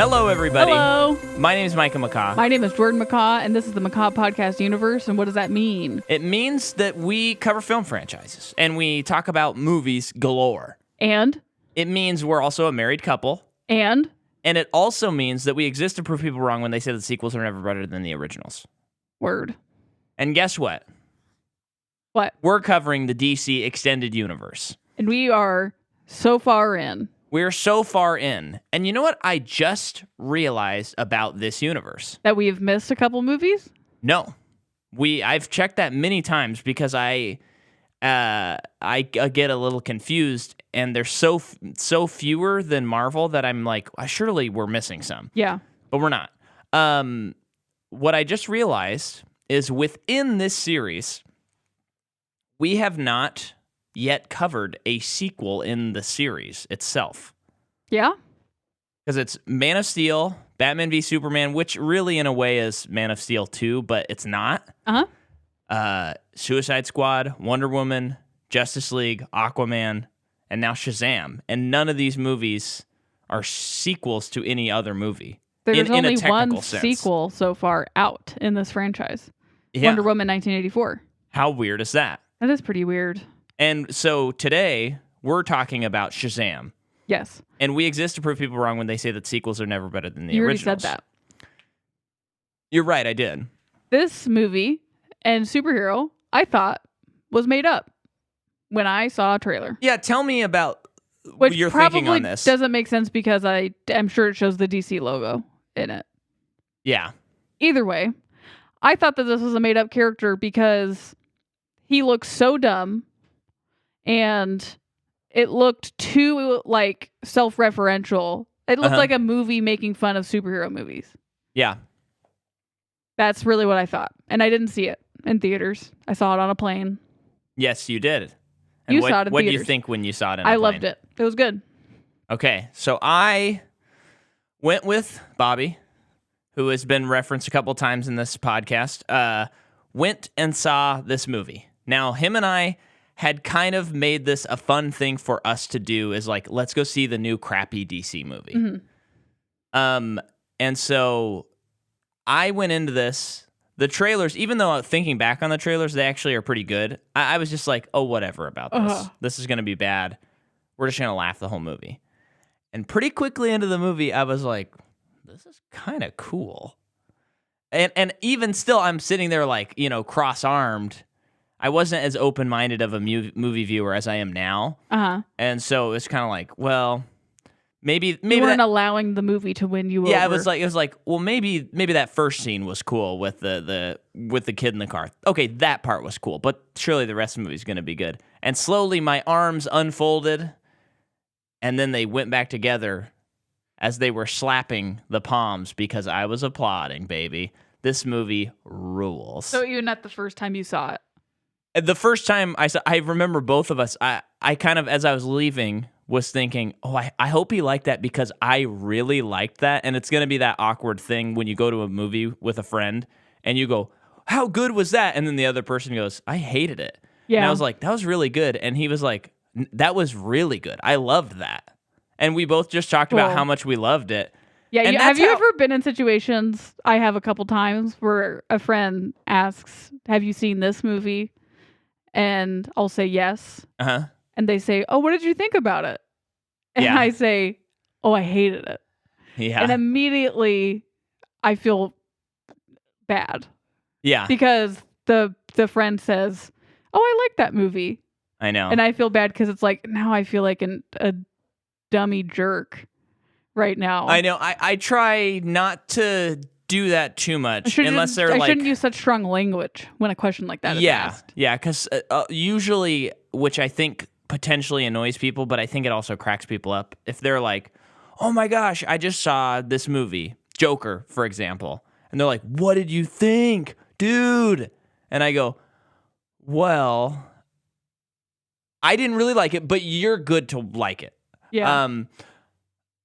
Hello, everybody. Hello. My name is Micah McCaw. My name is Jordan McCaw, and this is the McCaw Podcast Universe. And what does that mean? It means that we cover film franchises, and we talk about movies galore. And? It means we're also a married couple. And it also means that we exist to prove people wrong when they say that sequels are never better than the originals. Word. And guess what? What? We're covering the DC Extended Universe. And we are so far in. We're so far in. And you know what I just realized about this universe? That we have missed a couple movies? No. I've checked that many times because I get a little confused, and there's so fewer than Marvel that I'm like, surely we're missing some. Yeah. But we're not. What I just realized is within this series, we have not yet covered a sequel in the series itself. Yeah? Because it's Man of Steel, Batman v Superman, which really in a way is Man of Steel 2, but it's not. Suicide Squad, Wonder Woman, Justice League, Aquaman, and now Shazam. And none of these movies are sequels to any other movie. There's in only a technical one sense. sequel so far out in this franchise. Yeah. Wonder Woman 1984. How weird is that? That is pretty weird. And so today, we're talking about Shazam. Yes. And we exist to prove people wrong when they say that sequels are never better than the You already originals. said that. You're right, I did. This movie and superhero, I thought, was made up when I saw a trailer. Yeah, tell me about Which your probably thinking on this. doesn't make sense because I'm sure it shows the DC logo in it. Yeah. Either way, I thought that this was a made-up character because he looks so dumb and it looked too, like, self-referential. It looked like a movie making fun of superhero movies. Yeah. That's really what I thought. And I didn't see it in theaters. I saw it on a plane. Yes, you did. And You saw it in what do you theaters. think when you saw it in a I plane? loved it. It was good. Okay, so I went with Bobby, who has been referenced a couple times in this podcast, went and saw this movie. Now, him and I had kind of made this a fun thing for us to do, is like, let's go see the new crappy DC movie. Mm-hmm. And so I went into this, the trailers, even though thinking back on the trailers, they actually are pretty good. I was just like, oh, whatever about this. This is going to be bad. We're just going to laugh the whole movie. And pretty quickly into the movie, I was like, this is kind of cool. And even still, I'm sitting there like, cross-armed. I wasn't as open-minded of a movie viewer as I am now. And so it's kind of like, well, maybe you weren't allowing the movie to win you over. Yeah, it was like, well, maybe that first scene was cool with the kid in the car. Okay, that part was cool, but surely the rest of the movie is going to be good. And slowly my arms unfolded, and then they went back together as they were slapping the palms because I was applauding, baby. This movie rules. So even at the first time you saw it? The first time I remember both of us, I kind of, as I was leaving, was thinking, oh, I hope he liked that because I really liked that. And it's going to be that awkward thing when you go to a movie with a friend and you go, how good was that? And then the other person goes, I hated it. Yeah. And I was like, that was really good. And he was like, that was really good. I loved that. And we both just talked about how much we loved it. Yeah. Have you ever been in situations, I have a couple times, where a friend asks, have you seen this movie? And I'll say yes. And they say, oh, what did you think about it? And I say, oh, I hated it. Yeah. And immediately I feel bad. Yeah. Because the friend says, oh, I like that movie. I know. And I feel bad because it's like, now I feel like a dummy jerk right now. I know. I try not to do that too much unless they're I like... shouldn't use such strong language when a question like that is asked. Yeah, because usually, which I think potentially annoys people, but I think it also cracks people up, if they're like, oh my gosh, I just saw this movie, Joker, for example, and they're like, what did you think, dude? And I go, well, I didn't really like it, but you're good to like it. Yeah.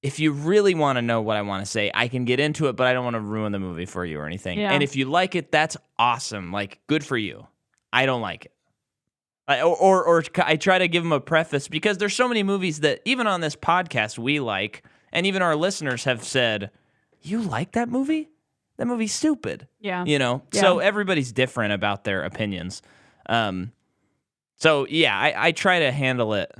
If you really want to know what I want to say, I can get into it, but I don't want to ruin the movie for you or anything. Yeah. And if you like it, that's awesome. Like, good for you. I don't like it. Or I try to give them a preface because there's so many movies that even on this podcast we like, and even our listeners have said, you like that movie? That movie's stupid. Yeah. You know? Yeah. So everybody's different about their opinions. So, yeah, I try to handle it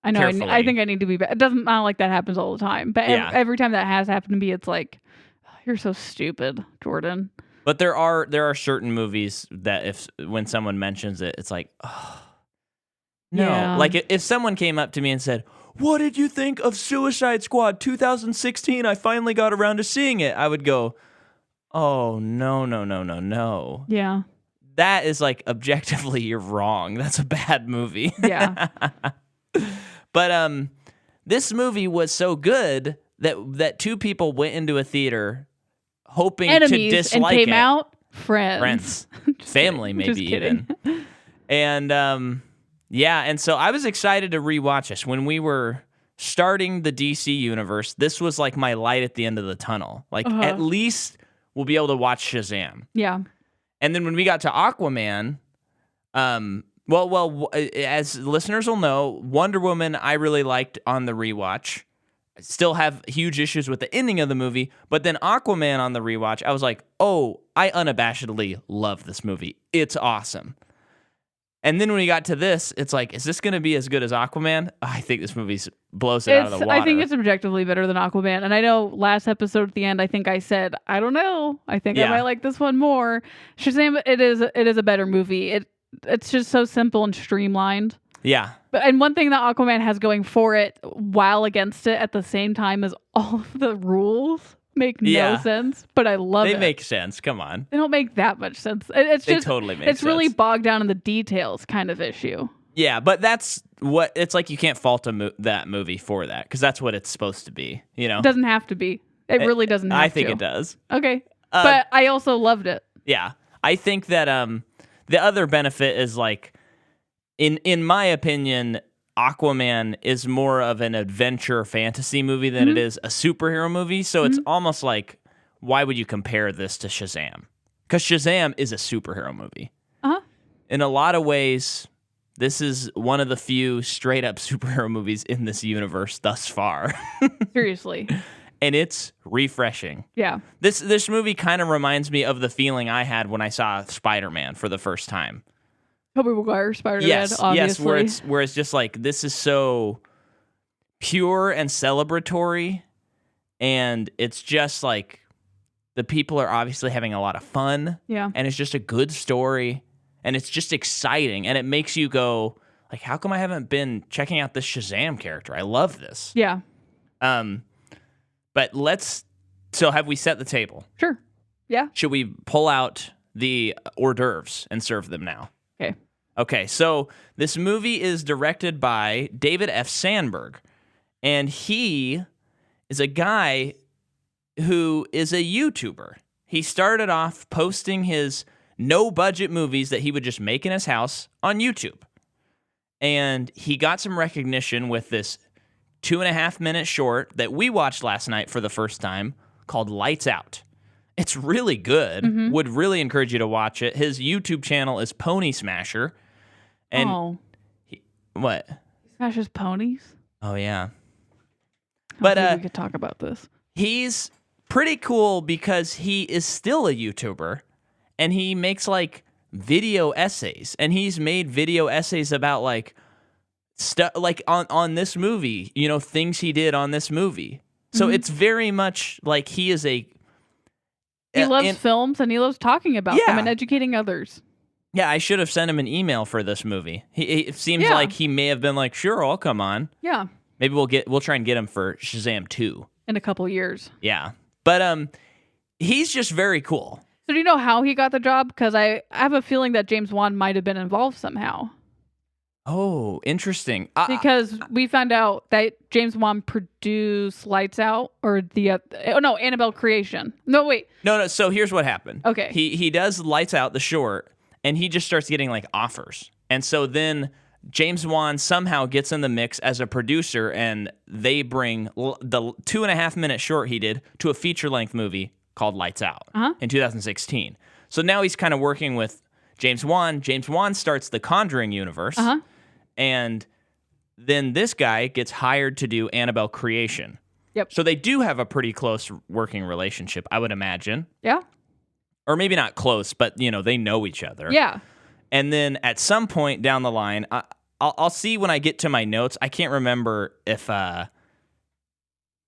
I know. carefully. I think I need to be better. It doesn't not like that happens all the time. But every time that has happened to me, it's like, oh, you're so stupid, Jordan. But there are certain movies that when someone mentions it, it's like, oh, no. Yeah. Like if someone came up to me and said, what did you think of Suicide Squad 2016? I finally got around to seeing it. I would go, oh, no. Yeah. That is like, objectively, you're wrong. That's a bad movie. Yeah. But this movie was so good that two people went into a theater hoping Enemies to dislike and came it. out friends. Family, maybe even. And yeah, and so I was excited to rewatch this. When we were starting the DC universe, this was like my light at the end of the tunnel. Like, at least we'll be able to watch Shazam. Yeah. And then when we got to Aquaman, well, as listeners will know, Wonder Woman I really liked on the rewatch. I still have huge issues with the ending of the movie, but then Aquaman on the rewatch, I was like, oh, I unabashedly love this movie. It's awesome. And then when we got to this, it's like, is this going to be as good as Aquaman? I think this movie blows it out of the water. I think it's objectively better than Aquaman. And I know last episode at the end, I think I said, I don't know. I think I might like this one more. Shazam, it is a better movie. It's just so simple and streamlined. Yeah. And one thing that Aquaman has going for it while against it at the same time is all of the rules make no sense, but I love it. They make sense. Come on. They don't make that much sense. It's just, they totally make it's sense. really bogged down in the details kind of issue. Yeah, but that's what it's like. You can't fault that movie for that because that's what it's supposed to be. You know, it doesn't have to be. It really doesn't have to. I think it does. Okay, but I also loved it. Yeah, I think that the other benefit is like, in my opinion, Aquaman is more of an adventure fantasy movie than it is a superhero movie. So it's almost like, why would you compare this to Shazam? Because Shazam is a superhero movie. In a lot of ways, this is one of the few straight up superhero movies in this universe thus far. Seriously. And it's refreshing. Yeah. This movie kind of reminds me of the feeling I had when I saw Spider-Man for the first time. Tobey Maguire, Spider-Man, obviously. Yes, where it's just like, this is so pure and celebratory, and it's just like, the people are obviously having a lot of fun. Yeah. And it's just a good story, and it's just exciting, and it makes you go, like, how come I haven't been checking out this Shazam character? I love this. Yeah. But so have we set the table? Sure. Yeah. Should we pull out the hors d'oeuvres and serve them now? Okay, so this movie is directed by David F. Sandberg, and he is a guy who is a YouTuber. He started off posting his no-budget movies that he would just make in his house on YouTube, and he got some recognition with this 2.5-minute short that we watched last night for the first time called Lights Out. It's really good. Would really encourage you to watch it. His YouTube channel is Pony Smasher. And what? He smashes ponies? Oh, yeah. But we could talk about this. He's pretty cool because he is still a YouTuber, and he makes like video essays, and he's made video essays about like stuff like on this movie, you know, things he did on this movie. So it's very much like he is he loves films, and he loves talking about them and educating others. Yeah, I should have sent him an email for this movie. It seems like he may have been like, sure, I'll come on. Yeah. Maybe we'll try and get him for Shazam 2. In a couple years. Yeah. But he's just very cool. So do you know how he got the job? Because I have a feeling that James Wan might have been involved somehow. Oh, interesting. Because we found out that James Wan produced Lights Out, or Annabelle Creation. No, wait. No. So here's what happened. Okay. He does Lights Out, the short, and he just starts getting like offers. And so then James Wan somehow gets in the mix as a producer, and they bring the 2.5-minute short he did to a feature-length movie called Lights Out in 2016. So now he's kind of working with James Wan. James Wan starts the Conjuring universe, and then this guy gets hired to do Annabelle Creation. Yep. So they do have a pretty close working relationship, I would imagine. Yeah. Or maybe not close, but, they know each other. Yeah. And then at some point down the line, I'll see when I get to my notes. I can't remember if,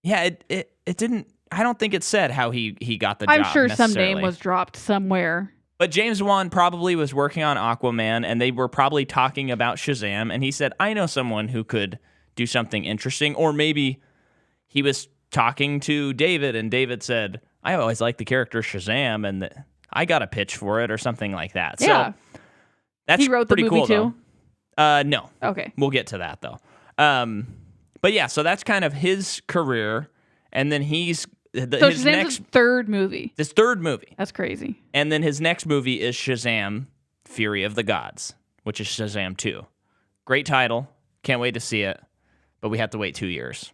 it didn't, I don't think it said how he got the job. I'm sure some name was dropped somewhere. But James Wan probably was working on Aquaman, and they were probably talking about Shazam, and he said, I know someone who could do something interesting. Or maybe he was talking to David, and David said, I always liked the character Shazam, and I got a pitch for it, or something like that. Yeah. So that's he wrote pretty the movie cool, too? Though. No. Okay. We'll get to that, though. But yeah, so that's kind of his career, and then he's... So Shazam's his third movie. His third movie. That's crazy. And then his next movie is Shazam, Fury of the Gods, which is Shazam 2. Great title. Can't wait to see it. But we have to wait 2 years.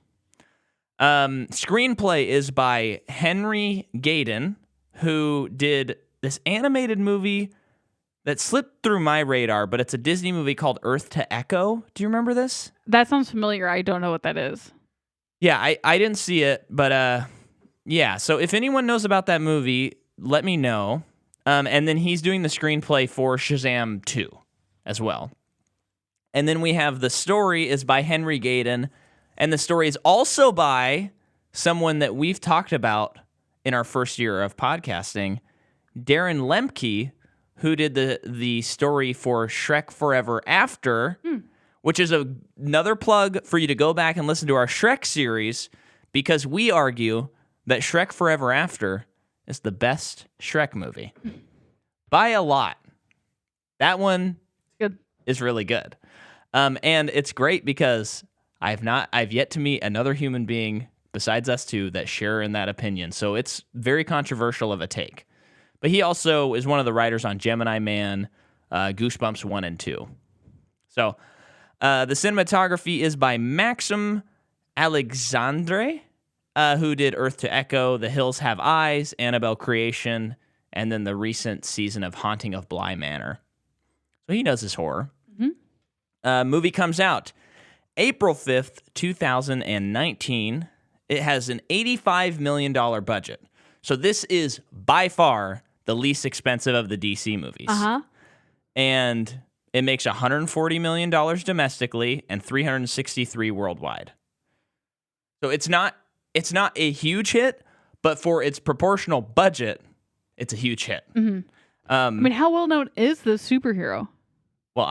Screenplay is by Henry Gayden, who did this animated movie that slipped through my radar, but it's a Disney movie called Earth to Echo. Do you remember this? That sounds familiar. I don't know what that is. Yeah, I didn't see it, but... Yeah, so if anyone knows about that movie, let me know. And then he's doing the screenplay for Shazam 2 as well. And then we have the story is by Henry Gayden, and the story is also by someone that we've talked about in our first year of podcasting, Darren Lemke, who did the story for Shrek Forever After, which is another plug for you to go back and listen to our Shrek series, because we argue that Shrek Forever After is the best Shrek movie. By a lot. That one is really good. And it's great because I've yet to meet another human being besides us two that share in that opinion. So it's very controversial of a take. But he also is one of the writers on Gemini Man, Goosebumps 1 and 2. So the cinematography is by Maxim Alexandre, who did Earth to Echo, The Hills Have Eyes, Annabelle Creation, and then the recent season of Haunting of Bly Manor. So he knows his horror. Mm-hmm. Movie comes out April 5th, 2019. It has an $85 million budget. So this is by far the least expensive of the DC movies. Uh-huh. And it makes $140 million domestically and $363 worldwide. So it's not a huge hit, but for its proportional budget, it's a huge hit. Mm-hmm. I mean, how well known is this superhero? Well,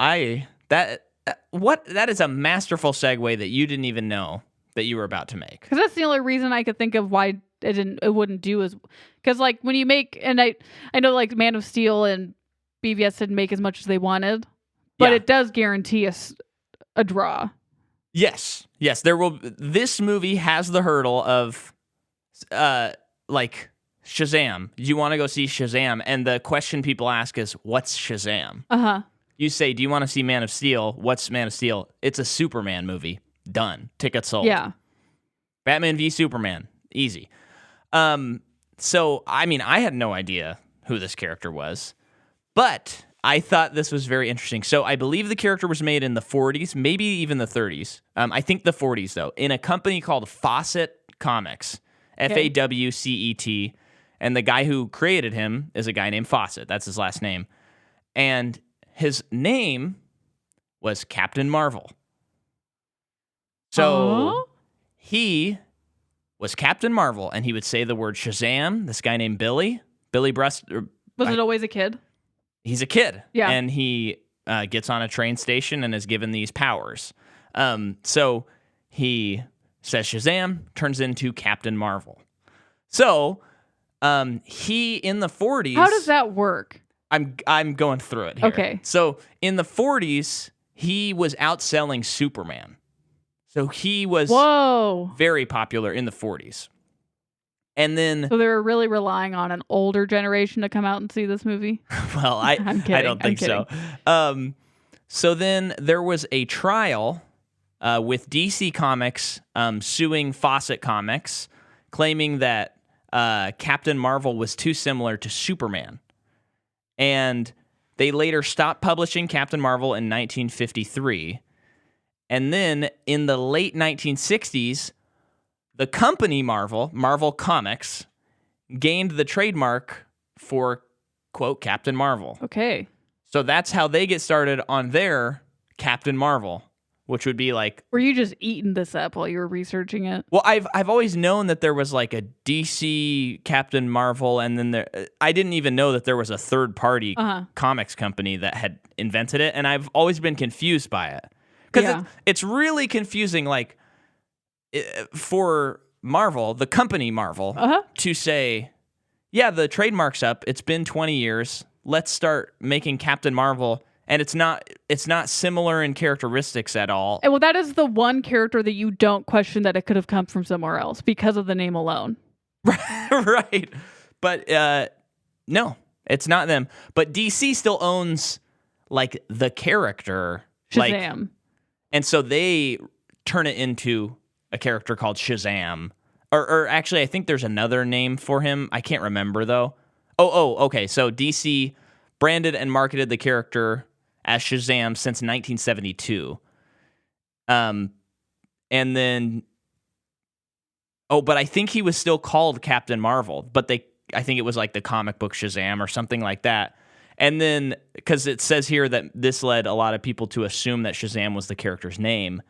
that is a masterful segue that you didn't even know that you were about to make. Because that's the only reason I could think of why it wouldn't do as, because like when you make, and I know like Man of Steel and BVS didn't make as much as they wanted, but it does guarantee us a draw. Yes, there will. This movie has the hurdle of, like Shazam. Do you want to go see Shazam? And the question people ask is, "What's Shazam?" You say, "Do you want to see Man of Steel?" What's Man of Steel? It's a Superman movie. Done. Ticket sold. Yeah. Batman v Superman. Easy. So I mean, I had no idea who this character was, but I thought this was very interesting. So I believe the character was made in the 40s, maybe even the 30s. I think the 40s, though, in a company called Fawcett Comics, Fawcet. And the guy who created him is a guy named Fawcett. That's his last name. And his name was Captain Marvel. So he was Captain Marvel, and he would say the word Shazam. This guy named Billy Brust. Was it always a kid? He's a kid. Yeah. And he gets on a train station and is given these powers. So he says Shazam, turns into Captain Marvel. So he, in the 40s... How does that work? I'm going through it here. Okay. So in the 40s, he was outselling Superman. So he was very popular in the 40s. And then... So they were really relying on an older generation to come out and see this movie? Well, I don't think so. So then there was a trial with DC Comics suing Fawcett Comics, claiming that Captain Marvel was too similar to Superman. And they later stopped publishing Captain Marvel in 1953. And then in the late 1960s, The company Marvel Comics, gained the trademark for, quote, Captain Marvel. Okay. So that's how they get started on their Captain Marvel, which would be like... Were you just eating this up while you were researching it? Well, I've always known that there was like a DC Captain Marvel, and then I didn't even know that there was a third-party comics company that had invented it, and I've always been confused by it. Because it's really confusing, like, for Marvel, the company Marvel, to say, yeah, the trademark's up, it's been 20 years, let's start making Captain Marvel, and it's not similar in characteristics at all. Well, that is the one character that you don't question that it could have come from somewhere else because of the name alone. Right. But no, it's not them. But DC still owns, like, the character. Shazam. Like, and so they turn it into a character called Shazam. Or actually, I think there's another name for him. I can't remember, though. Okay. So DC branded and marketed the character as Shazam since 1972. And then... but I think he was still called Captain Marvel, but I think it was like the comic book Shazam or something like that. And then, because it says here that this led a lot of people to assume that Shazam was the character's name.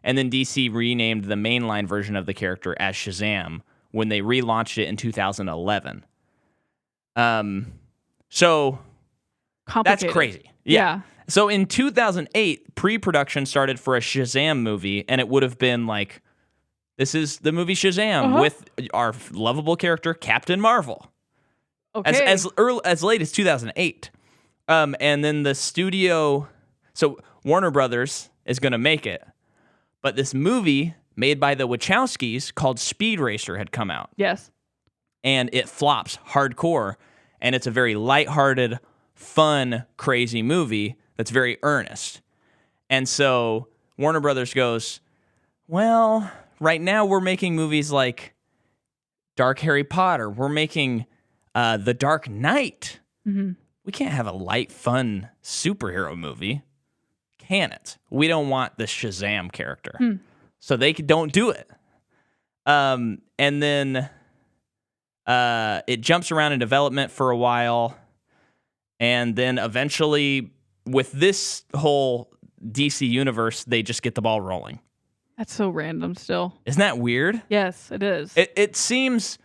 And then DC renamed the mainline version of the character as Shazam when they relaunched it in 2011. So that's crazy. Yeah. So in 2008, pre-production started for a Shazam movie, and it would have been like, this is the movie Shazam with our lovable character, Captain Marvel. Okay. As late as 2008. And then the studio, so Warner Brothers is going to make it. But this movie made by the Wachowskis called Speed Racer had come out. Yes. And it flops hardcore. And it's a very lighthearted, fun, crazy movie that's very earnest. And so Warner Brothers goes, well, right now we're making movies like Dark Harry Potter. We're making The Dark Knight. Mm-hmm. We can't have a light, fun superhero movie. Can it? We don't want the Shazam character. So they don't do it. And then it jumps around in development for a while. And then eventually, with this whole DC universe, they just get the ball rolling. That's so random still. Isn't that weird? Yes, it is. It seems...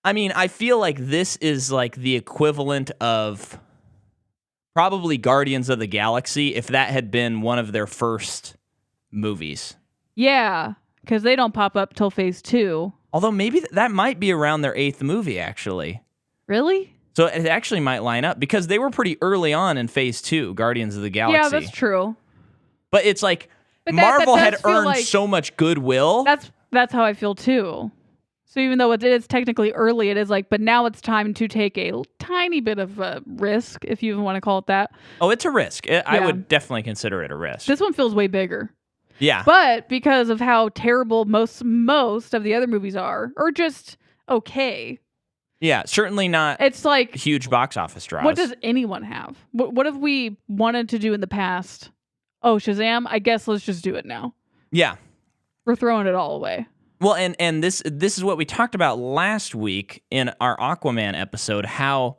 I mean, I feel like this is like the equivalent of probably Guardians of the Galaxy if that had been one of their first movies. Yeah, because they don't pop up till phase 2. Although maybe that might be around their 8th movie, actually. Really? So it actually might line up because they were pretty early on in phase 2, Guardians of the Galaxy. Yeah, that's true. But it's like Marvel had earned so much goodwill. That's how I feel too. So even though it is technically early, it is like, but now it's time to take a tiny bit of a risk, if you even want to call it that. Oh, it's a risk. I would definitely consider it a risk. This one feels way bigger. Yeah. But because of how terrible most of the other movies are, or just okay. Yeah, certainly not. It's like huge box office draws. What does anyone have? What have we wanted to do in the past? Oh, Shazam, I guess let's just do it now. Yeah. We're throwing it all away. Well, and this is what we talked about last week in our Aquaman episode, how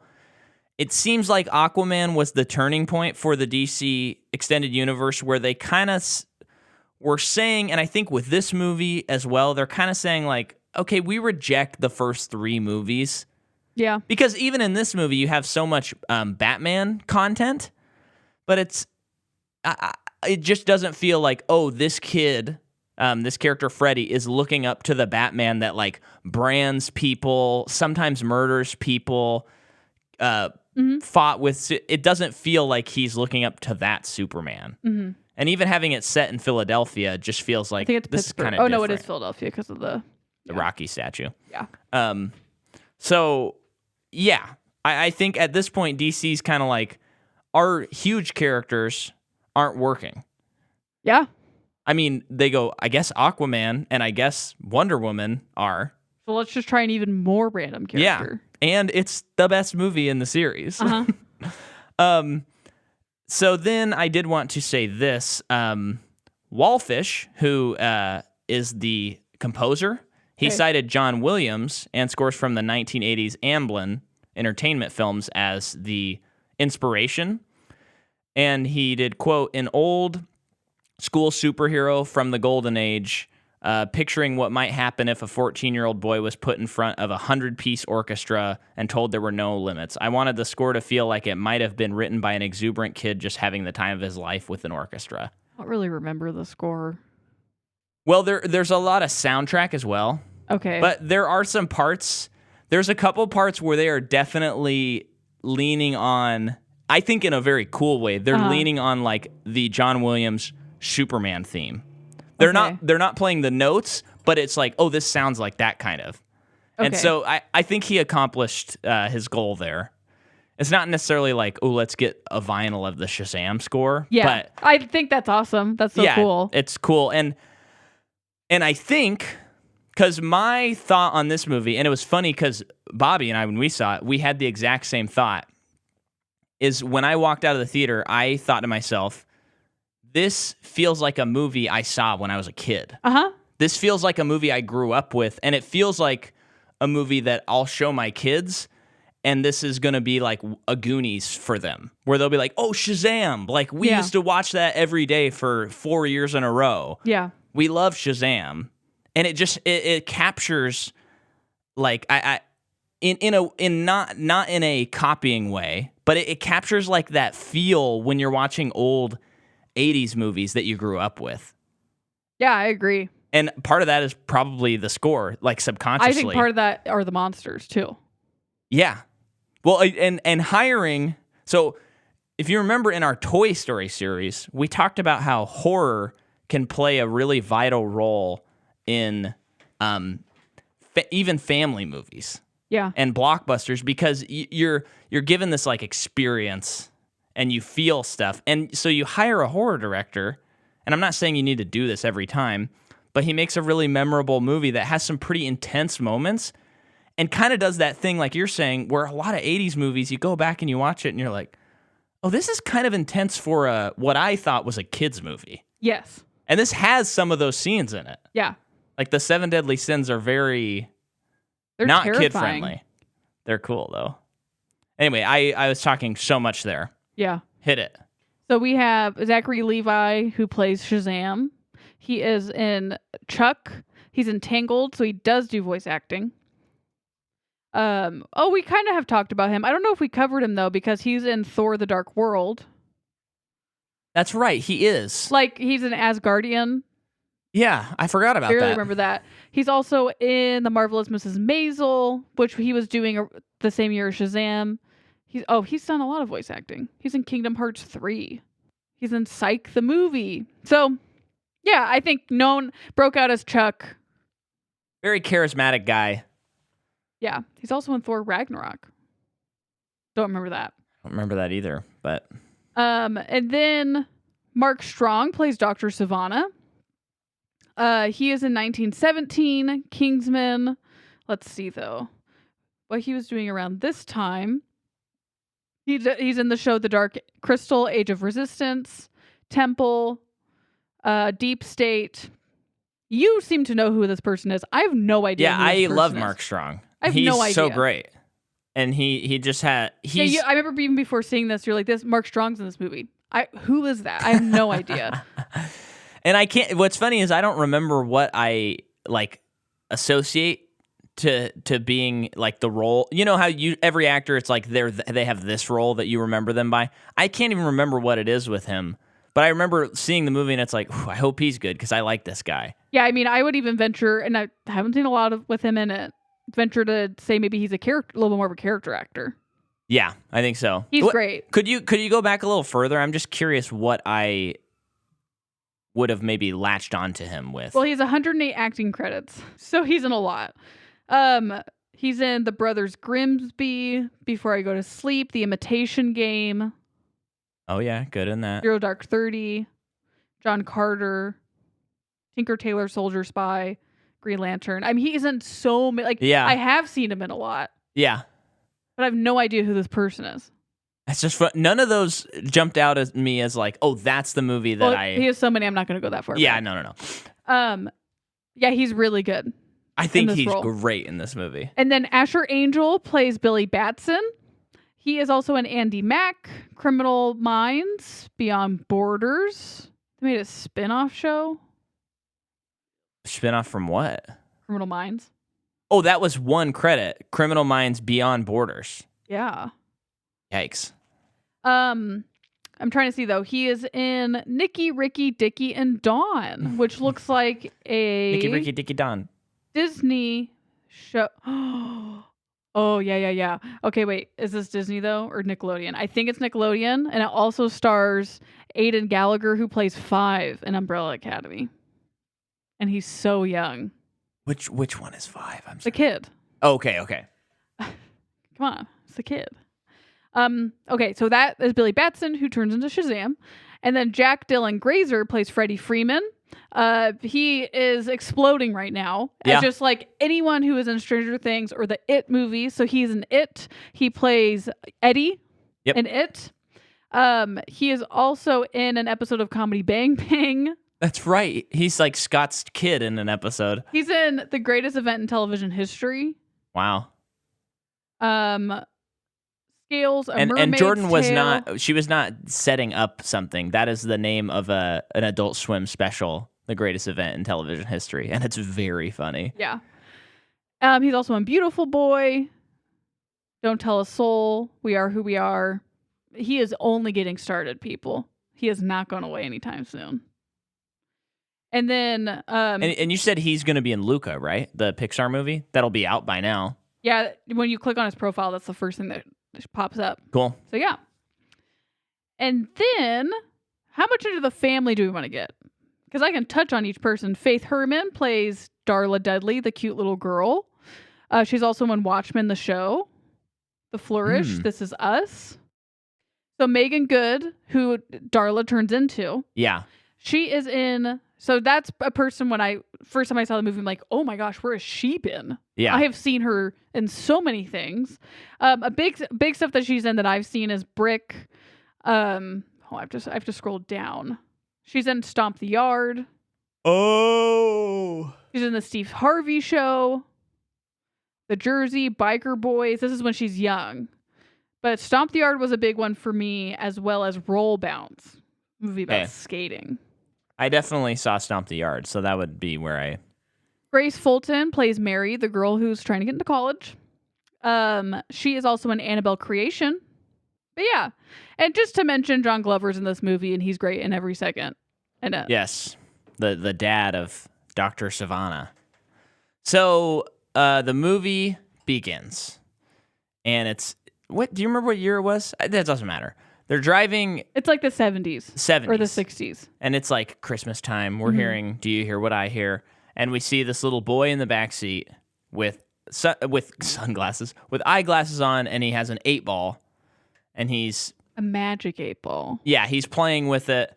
it seems like Aquaman was the turning point for the DC extended universe where they kind of were saying, and I think with this movie as well, they're kind of saying like, okay, we reject the first 3 movies. Yeah. Because even in this movie, you have so much Batman content, but it just doesn't feel like, oh, this kid... this character, Freddy, is looking up to the Batman that, like, brands people, sometimes murders people, fought with... It doesn't feel like he's looking up to that Superman. Mm-hmm. And even having it set in Philadelphia just feels like... I think it's this Pittsburgh. Is kind of different. No, it is Philadelphia because of the Rocky statue. Yeah. So, yeah. I think at this point, DC's kind of like, our huge characters aren't working. Yeah. I mean, they go, I guess Aquaman and I guess Wonder Woman are. So let's just try an even more random character. Yeah, and it's the best movie in the series. So then I did want to say this. Wallfish, who is the composer. He cited John Williams and scores from the 1980s Amblin entertainment films as the inspiration. And he did, quote, an old school superhero from the golden age, picturing what might happen if a 14-year-old boy was put in front of a 100-piece orchestra and told there were no limits. I wanted the score to feel like it might have been written by an exuberant kid just having the time of his life with an orchestra. I don't really remember the score. Well, there's a lot of soundtrack as well. Okay. But there are some parts, there's a couple parts where they are definitely leaning on, I think in a very cool way, they're leaning on like the John Williams Superman theme. They're not playing the notes, but it's like, oh, this sounds like that kind of. Okay. And so I think he accomplished his goal there. It's not necessarily like, oh, let's get a vinyl of the Shazam score. Yeah, but I think that's awesome. That's so cool. It's cool. And I think, because my thought on this movie, and it was funny because Bobby and I, when we saw it, we had the exact same thought, is when I walked out of the theater, I thought to myself, this feels like a movie I saw when I was a kid. This feels like a movie I grew up with, and it feels like a movie that I'll show my kids, and this is going to be like a Goonies for them, where they'll be like, oh, Shazam. Like, we used to watch that every day for 4 years in a row. Yeah. We love Shazam. And it just it captures, like, not in a copying way, but it captures like that feel when you're watching old 80s movies that you grew up with. Yeah, I agree. And part of that is probably the score, like subconsciously. I think part of that are the monsters too. Yeah. Well, and hiring. So if you remember in our Toy Story series, we talked about how horror can play a really vital role in even family movies. Yeah. And blockbusters, because you're given this like experience and you feel stuff. And so you hire a horror director, and I'm not saying you need to do this every time, but he makes a really memorable movie that has some pretty intense moments and kind of does that thing like you're saying, where a lot of 80s movies, you go back and you watch it and you're like, oh, this is kind of intense for what I thought was a kid's movie. Yes. And this has some of those scenes in it. Yeah. Like the 7 Deadly Sins are they're not kid-friendly. They're cool, though. Anyway, I was talking so much there. Yeah. Hit it. So we have Zachary Levi, who plays Shazam. He is in Chuck. He's in Tangled, so he does do voice acting. We kind of have talked about him. I don't know if we covered him, though, because he's in Thor: The Dark World. That's right, he is. Like, he's an Asgardian. Yeah, I forgot about that. I barely remember that. He's also in The Marvelous Mrs. Maisel, which he was doing the same year as Shazam. He's done a lot of voice acting. He's in Kingdom Hearts 3. He's in Psych the movie. So, yeah, I think broke out as Chuck. Very charismatic guy. Yeah, he's also in Thor Ragnarok. Don't remember that. I don't remember that either, but... And then Mark Strong plays Dr. Sivana. He is in 1917, Kingsman. Let's see, though, what he was doing around this time. He's in the show The Dark Crystal, Age of Resistance, Temple, Deep State. You seem to know who this person is. I have no idea. Yeah, I love Mark Strong. I have no idea. He's so great. And he just had... I remember even before seeing this, you're like, this Mark Strong's in this movie. Who is that? I have no idea. And I can't... What's funny is I don't remember what I, like, associate to being, like, the role. You know how every actor, it's like they have this role that you remember them by? I can't even remember what it is with him. But I remember seeing the movie and it's like, I hope he's good because I like this guy. Yeah, I mean, I would even venture, and I haven't seen a lot with him in it, venture to say maybe he's a little bit more of a character actor. Yeah, I think so. He's great. Could you go back a little further? I'm just curious what I would have maybe latched onto him with. Well, he has 108 acting credits, so he's in a lot. He's in The Brothers Grimsby, Before I Go to Sleep, The Imitation Game. Oh yeah, good in that. Zero Dark 30, John Carter, Tinker Tailor Soldier Spy, Green Lantern. I mean, he isn't so many. Like, yeah. I have seen him in a lot. Yeah. But I have no idea who this person is. That's just fun. None of those jumped out at me as like, oh, that's the movie that He has so many, I'm not going to go that far. Yeah, no. Yeah, he's really good. I think he's great in this movie. And then Asher Angel plays Billy Batson. He is also in Andy Mack, Criminal Minds, Beyond Borders. They made a spin-off show. Spin-off from what? Criminal Minds. Oh, that was one credit. Criminal Minds Beyond Borders. Yeah. Yikes. I'm trying to see, though. He is in Nicky, Ricky, Dicky, and Dawn, which looks like a... Nicky, Ricky, Dicky, Dawn. Disney show. Oh, yeah. Okay, wait. Is this Disney, though, or Nickelodeon? I think it's Nickelodeon, and it also stars Aidan Gallagher, who plays 5 in Umbrella Academy. And he's so young. Which one is 5? I'm sorry. The kid. Oh, okay. Come on. It's the kid. Okay, so that is Billy Batson, who turns into Shazam. And then Jack Dylan Grazer plays Freddie Freeman. He is exploding right now. Yeah. Just like anyone who is in Stranger Things or the It movies. So he's in It. He plays Eddie in It. He is also in an episode of Comedy Bang Bang. That's right. He's like Scott's kid in an episode. He's in The Greatest Event in Television History. Wow. Scales, and Jordan was not. She was not setting up something. That is the name of an Adult Swim special, The Greatest Event in Television History, and it's very funny. Yeah. He's also in Beautiful Boy, Don't Tell a Soul, We Are Who We Are. He is only getting started, people. He is not going away anytime soon. And then, and you said he's going to be in Luca, right? The Pixar movie that'll be out by now. Yeah, when you click on his profile, that's the first thing that pops up. Cool. So yeah. And then, how much into the family do we want to get? Because I can touch on each person. Faith Herman plays Darla Dudley, the cute little girl. She's also in Watchmen, the show. The Flourish, This Is Us. So Megan Good, who Darla turns into. Yeah. She is in... So that's a person when first time I saw the movie, I'm like, oh my gosh, where has she been? Yeah. I have seen her in so many things. A big stuff that she's in that I've seen is Brick. I have to scroll down. She's in Stomp the Yard. Oh. She's in the Steve Harvey Show. The Jersey, Biker Boys. This is when she's young. But Stomp the Yard was a big one for me, as well as Roll Bounce, movie about skating. I definitely saw Stomp the Yard, so that would be where I... Grace Fulton plays Mary, the girl who's trying to get into college. She is also in Annabelle Creation. But yeah. And just to mention, John Glover's in this movie, and he's great in every second. And yes. The dad of Dr. Savannah. So, the movie begins. And it's... What? Do you remember what year it was? That doesn't matter. They're driving... It's like the 70s. 70s. Or the 60s. And it's like Christmas time. We're hearing, do you hear what I hear? And we see this little boy in the backseat with sunglasses, with eyeglasses on, and he has an 8-ball. And he's... A magic 8-ball. Yeah, he's playing with it.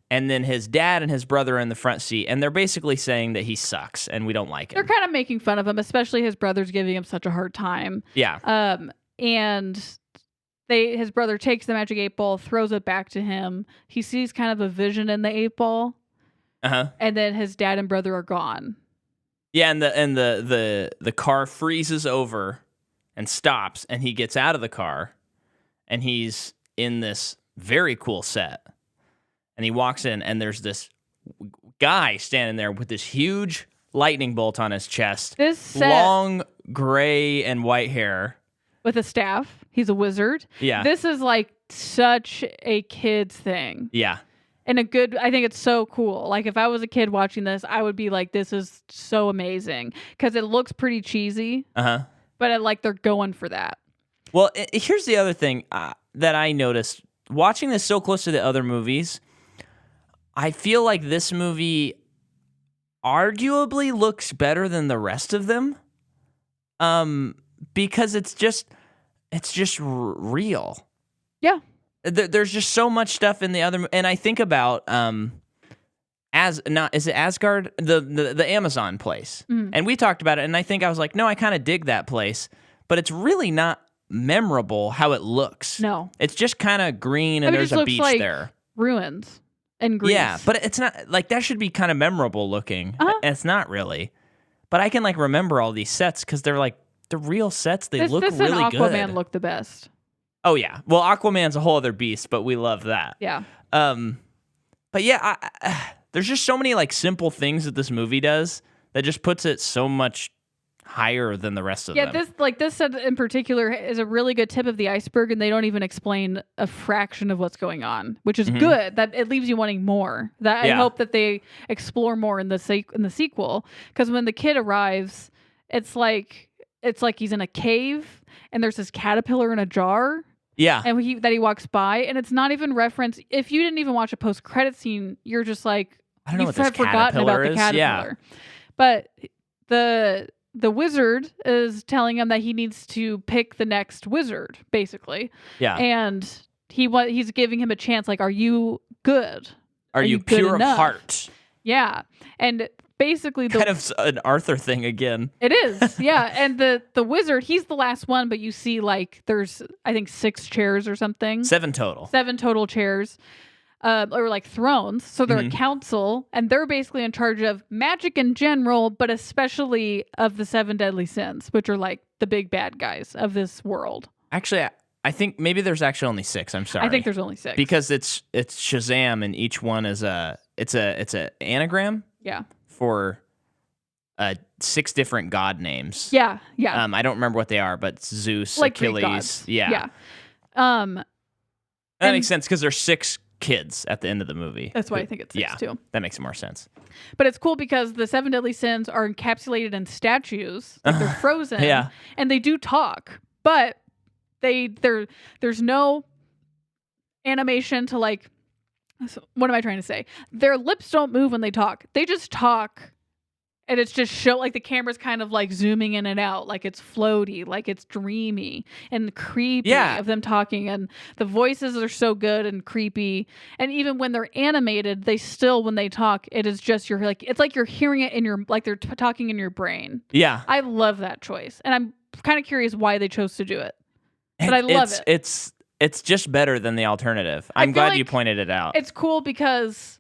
And then his dad and his brother are in the front seat. And they're basically saying that he sucks and we don't like him. They're kind of making fun of him, especially his brother's giving him such a hard time. Yeah. And... his brother takes the magic 8-ball, throws it back to him. He sees kind of a vision in the 8-ball. And then his dad and brother are gone. Yeah, and the car freezes over and stops, and he gets out of the car, and he's in this very cool set. And he walks in, and there's this guy standing there with this huge lightning bolt on his chest. This set, long gray and white hair. With a staff. He's a wizard. Yeah. This is like such a kid's thing. Yeah. And I think it's so cool. Like if I was a kid watching this, I would be like, this is so amazing. Because it looks pretty cheesy. But they're going for that. Well, here's the other thing that I noticed. Watching this so close to the other movies, I feel like this movie arguably looks better than the rest of them. Because it's just real. Yeah. There's just so much stuff in the other, and I think about is it Asgard, the Amazon place, and we talked about it, and I was like, no, I kind of dig that place, but it's really not memorable how it looks. No, it's just kind of green, and there's a beach there. Ruins. in Greece. Yeah, but it's not like that should be kind of memorable looking. And it's not really. But I can like remember all these sets because they're like the real sets. They look this really and good. Aquaman look the best. Oh yeah, well Aquaman's a whole other beast, but we love that. Yeah. But yeah, there's just so many like simple things that this movie does that just puts it so much higher than the rest of them. Yeah, this set in particular is a really good tip of the iceberg, and they don't even explain a fraction of what's going on, which is good. That it leaves you wanting more. That I hope that they explore more in the sequel, because when the kid arrives, it's like he's in a cave and there's this caterpillar in a jar. Yeah, and he walks by, and it's not even referenced. If you didn't even watch a post-credit scene, you're just like, I don't know what this forgotten about the caterpillar. Yeah. But the wizard is telling him that he needs to pick the next wizard, basically. Yeah. And he's giving him a chance, like, are you good? Are you pure of heart? Yeah. And basically kind of an Arthur thing again. It is. Yeah. And the wizard, he's the last one, but you see like there's I think 6 chairs or something. 7 total. 7 total chairs. Or like thrones. So they're a council, and they're basically in charge of magic in general, but especially of the 7 deadly sins, which are like the big bad guys of this world. Actually, I think maybe there's actually only 6. I'm sorry. I think there's only 6 because it's Shazam, and each one is it's a anagram. Yeah. For 6 different god names. Yeah. Yeah. I don't remember what they are, but Zeus, like Achilles. Yeah. That makes sense because there's 6 kids at the end of the movie. That's why I think it's 6 too. That makes more sense. But it's cool because the 7 deadly sins are encapsulated in statues, like they're frozen, and they do talk, but there's no animation to like. What am I trying to say? Their lips don't move when they talk. They just talk. And it's just like the camera's kind of like zooming in and out, like it's floaty, like it's dreamy and creepy of them talking. And the voices are so good and creepy. And even when they're animated, they still, when they talk, it is just it's like you're hearing it in your, like they're talking in your brain. Yeah. I love that choice. And I'm kind of curious why they chose to do it. But I love it. It's just better than the alternative. I'm glad you pointed it out. It's cool because,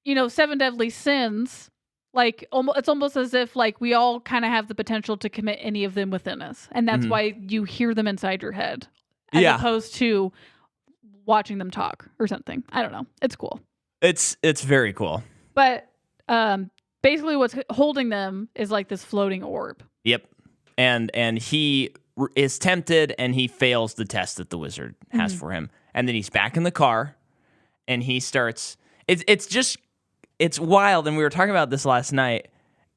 7 deadly sins, like it's almost as if like we all kind of have the potential to commit any of them within us, and that's why you hear them inside your head, as opposed to watching them talk or something. I don't know. It's cool. It's very cool. But basically, what's holding them is like this floating orb. Yep, and he is tempted, and he fails the test that the wizard has for him, and then he's back in the car, and he starts. It's wild, and we were talking about this last night,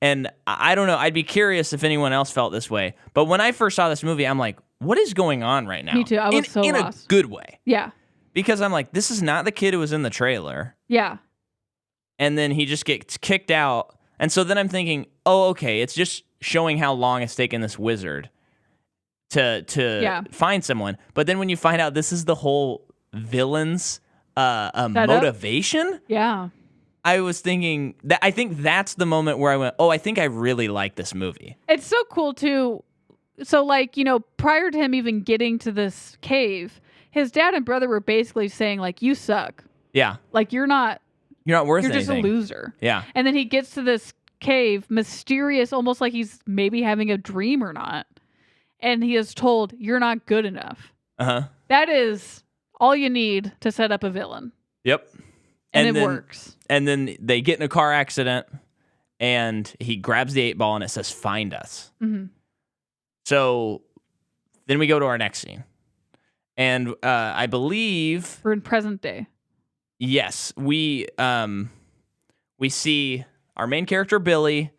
and I don't know, I'd be curious if anyone else felt this way, but when I first saw this movie, I'm like, what is going on right now? Me too, I was so lost. In a good way. Yeah. Because I'm like, this is not the kid who was in the trailer. Yeah. And then he just gets kicked out, and so then I'm thinking, oh, okay, it's just showing how long it's taken this wizard to find someone, but then when you find out this is the whole villain's motivation? Yeah. I was thinking that I think that's the moment where I went, oh, I think I really like this movie. It's so cool too. So like, prior to him even getting to this cave, his dad and brother were basically saying like, you suck. Yeah. Like you're not worth anything. You're just a loser. Yeah. And then he gets to this cave, mysterious, almost like he's maybe having a dream or not. And he is told, you're not good enough. Uh-huh. That is all you need to set up a villain. Yep. And it works. And then they get in a car accident, and he grabs the 8 ball, and it says, find us. Mm-hmm. So then we go to our next scene. And I believe... We're in present day. Yes. We see our main character, Billy,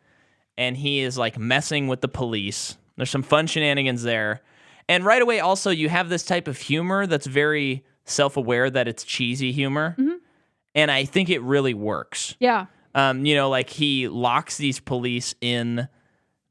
and he is like messing with the police. There's some fun shenanigans there. And right away, also, you have this type of humor that's very self-aware that it's cheesy humor. Mm-hmm. And I think it really works. Yeah. Like he locks these police in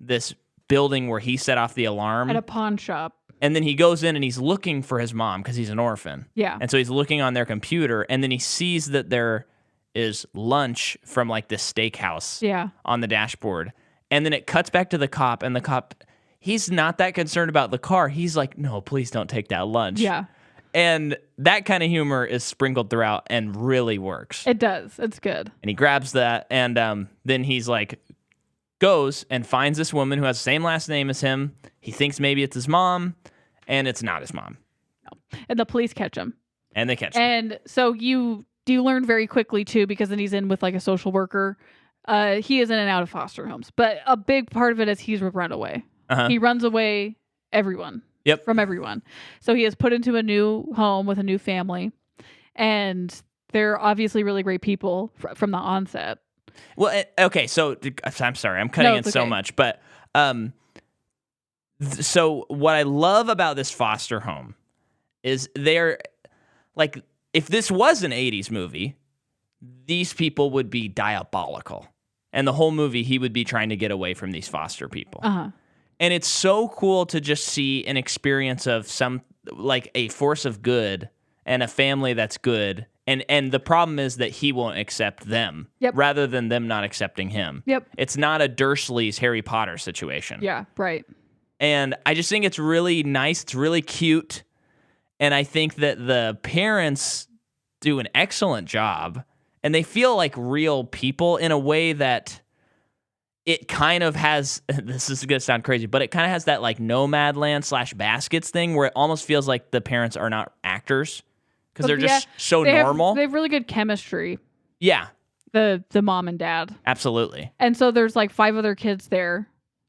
this building where he set off the alarm. At a pawn shop. And then he goes in and he's looking for his mom because he's an orphan. Yeah. And so he's looking on their computer, and then he sees that there is lunch from like this steakhouse on the dashboard. And then it cuts back to the cop, and the cop, he's not that concerned about the car. He's like, no, please don't take that lunch. Yeah. And that kind of humor is sprinkled throughout and really works. It does. It's good. And he grabs that, and then he's like, goes and finds this woman who has the same last name as him. He thinks maybe it's his mom, and it's not his mom. No. And the police catch him. And they catch him. And so you learn very quickly, too, because then he's in with like a social worker. He is in and out of foster homes. But a big part of it is he's run away. He runs away from everyone. So he is put into a new home with a new family. And they're obviously really great people from the onset. Well, okay, so I'm sorry, I'm cutting in so much, but so what I love about this foster home is they're like, if this was an 80s movie, these people would be diabolical. And the whole movie, he would be trying to get away from these foster people. And it's so cool to just see an experience of some, like a force of good and a family that's good. And the problem is that he won't accept them rather than them not accepting him. It's not a Dursley's Harry Potter situation. Yeah, right. And I just think it's really nice. It's really cute. And I think that the parents do an excellent job. And they feel like real people in a way that it kind of has, this is going to sound crazy, but it kind of has that like Nomadland / Baskets thing where it almost feels like the parents are not actors. Because they're just so normal. They have really good chemistry. Yeah. The mom and dad. Absolutely. And so there's like 5 other kids there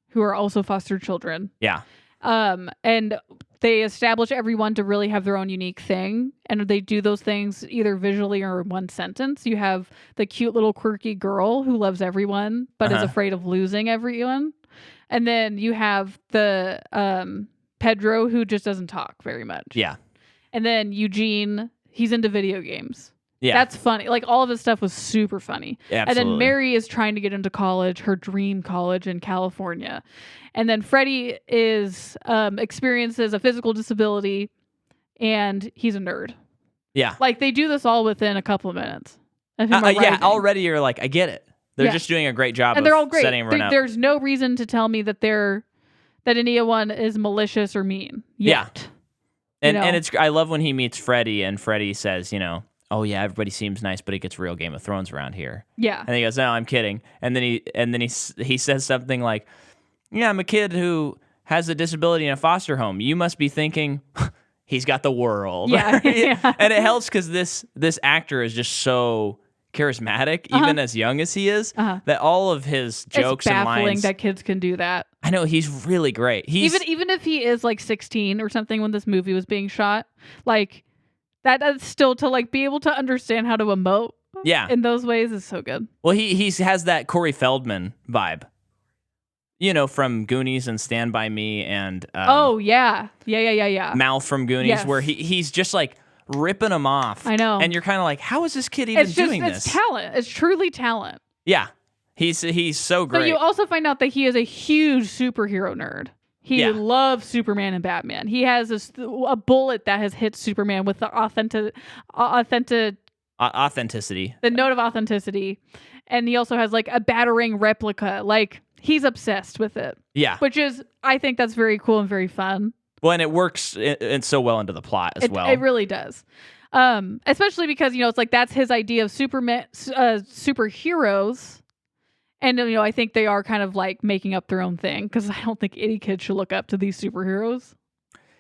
who are also foster children. Yeah. And they establish everyone to really have their own unique thing. And they do those things either visually or in one sentence. You have the cute little quirky girl who loves everyone, but is afraid of losing everyone. And then you have the Pedro who just doesn't talk very much. Yeah. And then Eugene, he's into video games. Yeah. That's funny. Like, all of his stuff was super funny. Yeah, and then Mary is trying to get into college, her dream college in California. And then Freddie experiences a physical disability, and he's a nerd. Yeah. Like, they do this all within a couple of minutes. Yeah, already you're like, I get it. They're just doing a great job and they're all great. Setting everyone up. There's no reason to tell me that anyone is malicious or mean yet. Yeah. And it's, I love when he meets Freddie, and Freddie says, oh yeah, everybody seems nice, but it gets real Game of Thrones around here. Yeah. And he goes, no, I'm kidding. And then he says something like, yeah, I'm a kid who has a disability in a foster home. You must be thinking he's got the world. Yeah. Yeah. And it helps because this actor is just so charismatic, even as young as he is, that all of his jokes and lines. It's baffling that kids can do that. I know, he's really great. Even if he is like 16 or something when this movie was being shot, like that's still to like be able to understand how to emote. Yeah. In those ways is so good. Well, he has that Corey Feldman vibe. From Goonies and Stand By Me and yeah. Mouth from Goonies, where he's just like ripping them off. I know. And you're kind of like, how is this kid even doing this? It's talent. It's truly talent. Yeah. He's so great. But you also find out that he is a huge superhero nerd. He loves Superman and Batman. He has a bullet that has hit Superman with the authenticity. The note of authenticity. And he also has like a battering replica. Like, he's obsessed with it. Yeah. Which is, I think that's very cool and very fun. Well, and it works so well into the plot as well. It really does. Especially because, it's like that's his idea of superheroes. And, I think they are kind of like making up their own thing because I don't think any kid should look up to these superheroes.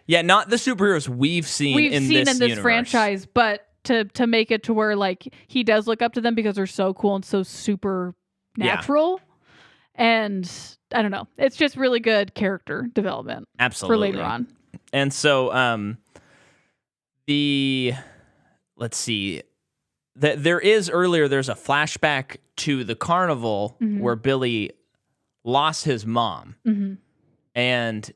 Yeah, not the superherours we've seen in this universe. Franchise, but to make it to where like he does look up to them because they're so cool and so super natural. And I don't know. It's just really good character development. Absolutely. For later on. And so let's see. There's a flashback to the carnival where Billy lost his mom. And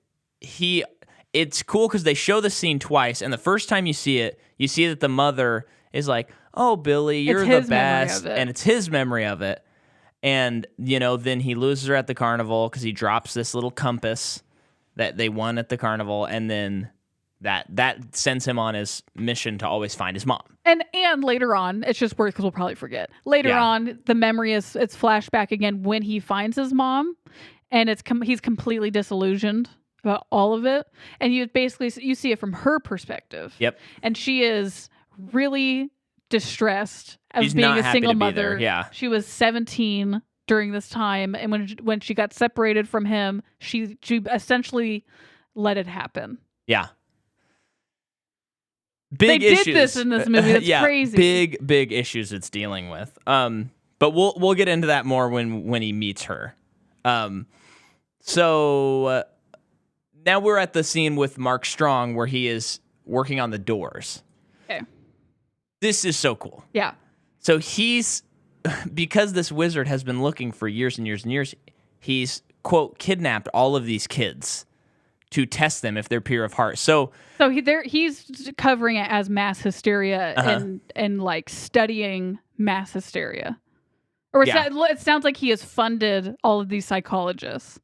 it's cool because they show the scene twice, and the first time you see it, you see that the mother is like, oh, Billy, you're the best. And it's his memory of it. And, then he loses her at the carnival because he drops this little compass that they won at the carnival, and then that sends him on his mission to always find his mom. And later on, it's just worth because we'll probably forget. Later on, the memory it's flashback again when he finds his mom, and he's completely disillusioned about all of it. And you see it from her perspective. Yep. And she is really distressed as She's being not a happy single to be mother. there, yeah. She was 17 during this time, and when she got separated from him, she essentially let it happen. Yeah. They did this in this movie. That's crazy. Big issues it's dealing with. But we'll get into that more when he meets her. So now we're at the scene with Mark Strong where he is working on the doors. Okay. This is so cool. Yeah. So because this wizard has been looking for years and years and years, he's, quote, kidnapped all of these kids to test them if they're pure of heart. So he's covering it as mass hysteria and like studying mass hysteria. Or it sounds like he has funded all of these psychologists.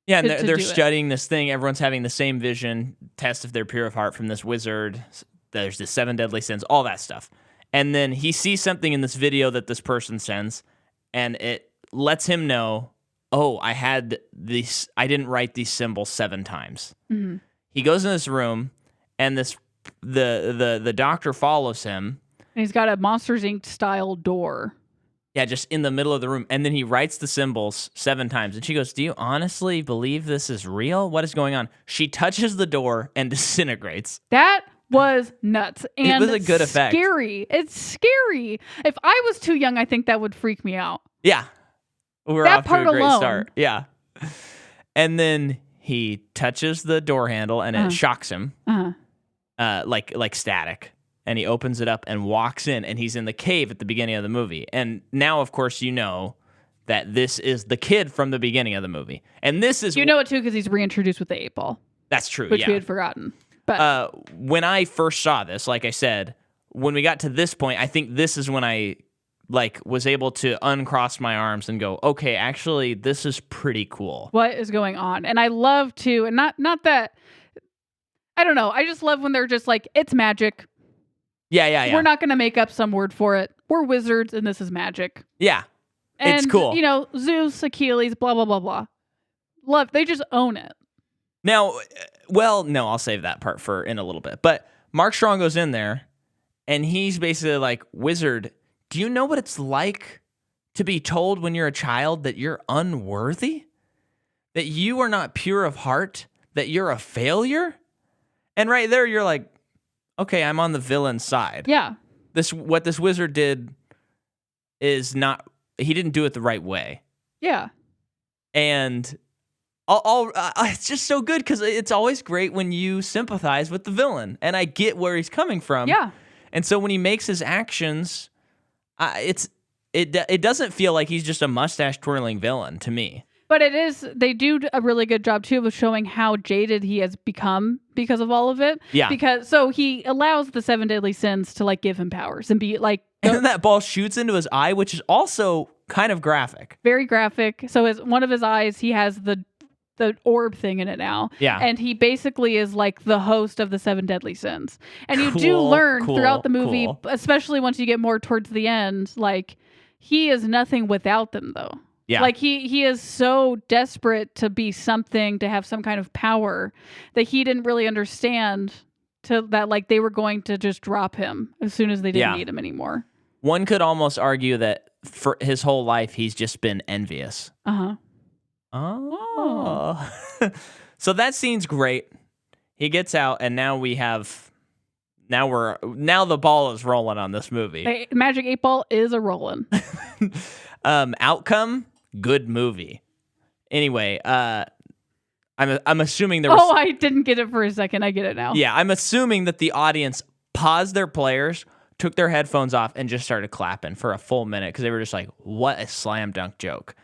Yeah, and they're studying this thing. Everyone's having the same vision, test if they're pure of heart from this wizard. There's the 7 deadly sins, all that stuff. And then he sees something in this video that this person sends, and it lets him know, oh, I didn't write these symbols 7 times. Mm-hmm. He goes in this room, and the doctor follows him. And he's got a Monsters, Inc. style door. Yeah, just in the middle of the room. And then he writes the symbols 7 times. And she goes, do you honestly believe this is real? What is going on? She touches the door and disintegrates. That was nuts. And it was a good effect. Scary. It's scary. If I was too young, I think that would freak me out. Yeah. We're that off part to a great alone. Start. Yeah. And then he touches the door handle and it shocks him. Like static. And he opens it up and walks in, and he's in the cave at the beginning of the movie. And now, of course, you know that this is the kid from the beginning of the movie. And this is... You know it, too, because he's reintroduced with the 8-ball. That's true, which we had forgotten. But when I first saw this, like I said, when we got to this point, I think this is when I was able to uncross my arms and go, okay, actually, this is pretty cool. What is going on? And I love to... And not that... I don't know. I just love when they're just like, it's magic. Yeah. We're not going to make up some word for it. We're wizards, and this is magic. Yeah, and, it's cool. You know, Zeus, Achilles, blah, blah, blah, blah. Love, they just own it. Now, no, I'll save that part for in a little bit. But Mark Strong goes in there, and he's basically like, wizard, do you know what it's like to be told when you're a child that you're unworthy? That you are not pure of heart? That you're a failure? And right there, you're like, okay, I'm on the villain's side. Yeah. What this wizard did is not... He didn't do it the right way. Yeah. And it's just so good because it's always great when you sympathize with the villain. And I get where he's coming from. Yeah. And so when he makes his actions, it doesn't feel like he's just a mustache-twirling villain to me. But they do a really good job, too, of showing how jaded he has become because of all of it. Yeah. So he allows the 7 deadly sins to, like, give him powers and be, like... And then that ball shoots into his eye, which is also kind of graphic. Very graphic. So one of his eyes, he has the orb thing in it now. Yeah. And he basically is, like, the host of the 7 deadly sins. And you do learn throughout the movie, especially once you get more towards the end, like, he is nothing without them, though. Yeah. Like he is so desperate to be something, to have some kind of power, that he didn't really understand that like they were going to just drop him as soon as they didn't need him anymore. One could almost argue that for his whole life he's just been envious. Oh. So that scene's great. He gets out, and now the ball is rolling on this movie. Magic 8-ball is a rolling. Outcome. Good movie. Anyway, I'm assuming there was... Oh, I didn't get it for a second. I get it now. Yeah, I'm assuming that the audience paused their players, took their headphones off, and just started clapping for a full minute because they were just like, what a slam dunk joke.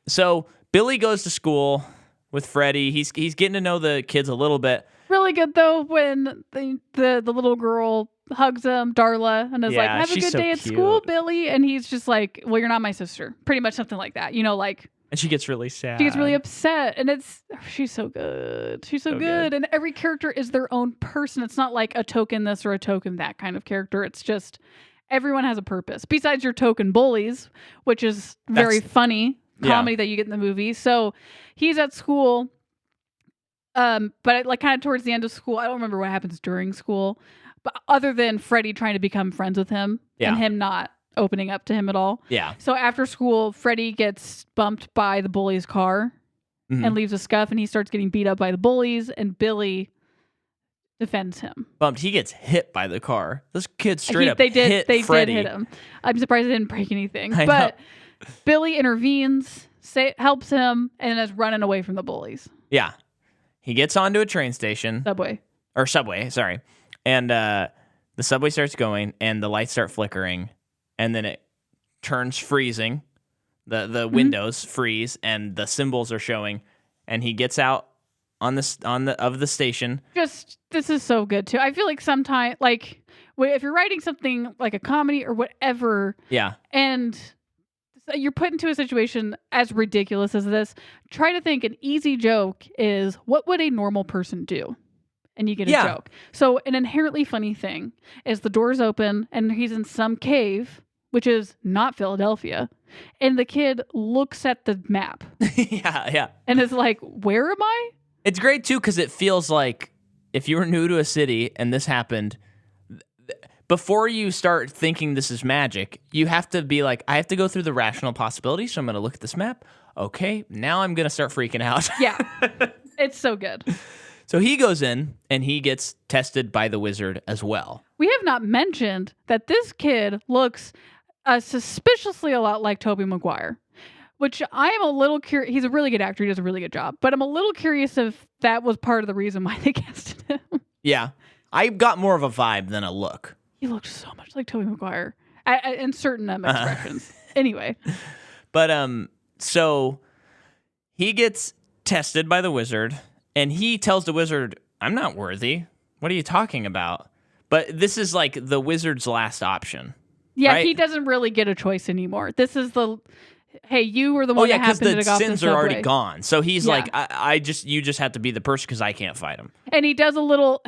So Billy goes to school with Freddie. He's getting to know the kids a little bit. Really good, though, when the little girl hugs him, Darla, and is like, have a good day at school, Billy. And he's just like, well, you're not my sister. Pretty much something like that. You know, like... And she gets really sad. She gets really upset. And she's so good. She's so good. And every character is their own person. It's not like a token this or a token that kind of character. It's just everyone has a purpose. Besides your token bullies, which is very funny comedy that you get in the movie. So he's at school But like kind of towards the end of school, I don't remember what happens during school, but other than Freddie trying to become friends with him and him not opening up to him at all. Yeah. So after school, Freddie gets bumped by the bully's car and leaves a scuff, and he starts getting beat up by the bullies, and Billy defends him. Bumped. He gets hit by the car. This kid straight up hit Freddie. Did hit him. I'm surprised they didn't break anything. But Billy intervenes, helps him, and is running away from the bullies. Yeah. He gets onto a train station. Subway, sorry. And the subway starts going, and the lights start flickering, and then it turns freezing. The windows freeze, and the symbols are showing, and he gets out of the station. This is so good too. I feel like sometimes, like, if you're writing something like a comedy or whatever, and you're put into a situation as ridiculous as this, try to think an easy joke is, what would a normal person do? And you get a joke. So an inherently funny thing is the doors open and he's in some cave, which is not Philadelphia, and the kid looks at the map. And is like, where am I? It's great too, because it feels like if you were new to a city and this happened, before you start thinking this is magic, you have to be like, I have to go through the rational possibilities, so I'm going to look at this map. Okay, now I'm going to start freaking out. Yeah, it's so good. So he goes in, and he gets tested by the wizard as well. We have not mentioned that this kid looks suspiciously a lot like Tobey Maguire, which I am a little curious. He's a really good actor. He does a really good job. But I'm a little curious if that was part of the reason why they casted him. Yeah. I got more of a vibe than a look. He looks so much like Tobey Maguire in certain expressions. Anyway. But so he gets tested by the wizard, and he tells the wizard, I'm not worthy. What are you talking about? But this is like the wizard's last option. Yeah, right? He doesn't really get a choice anymore. This is hey, you were the one that happened to go off the subway. Because the sins are already gone. So he's like, you just have to be the person because I can't fight him. And he does a little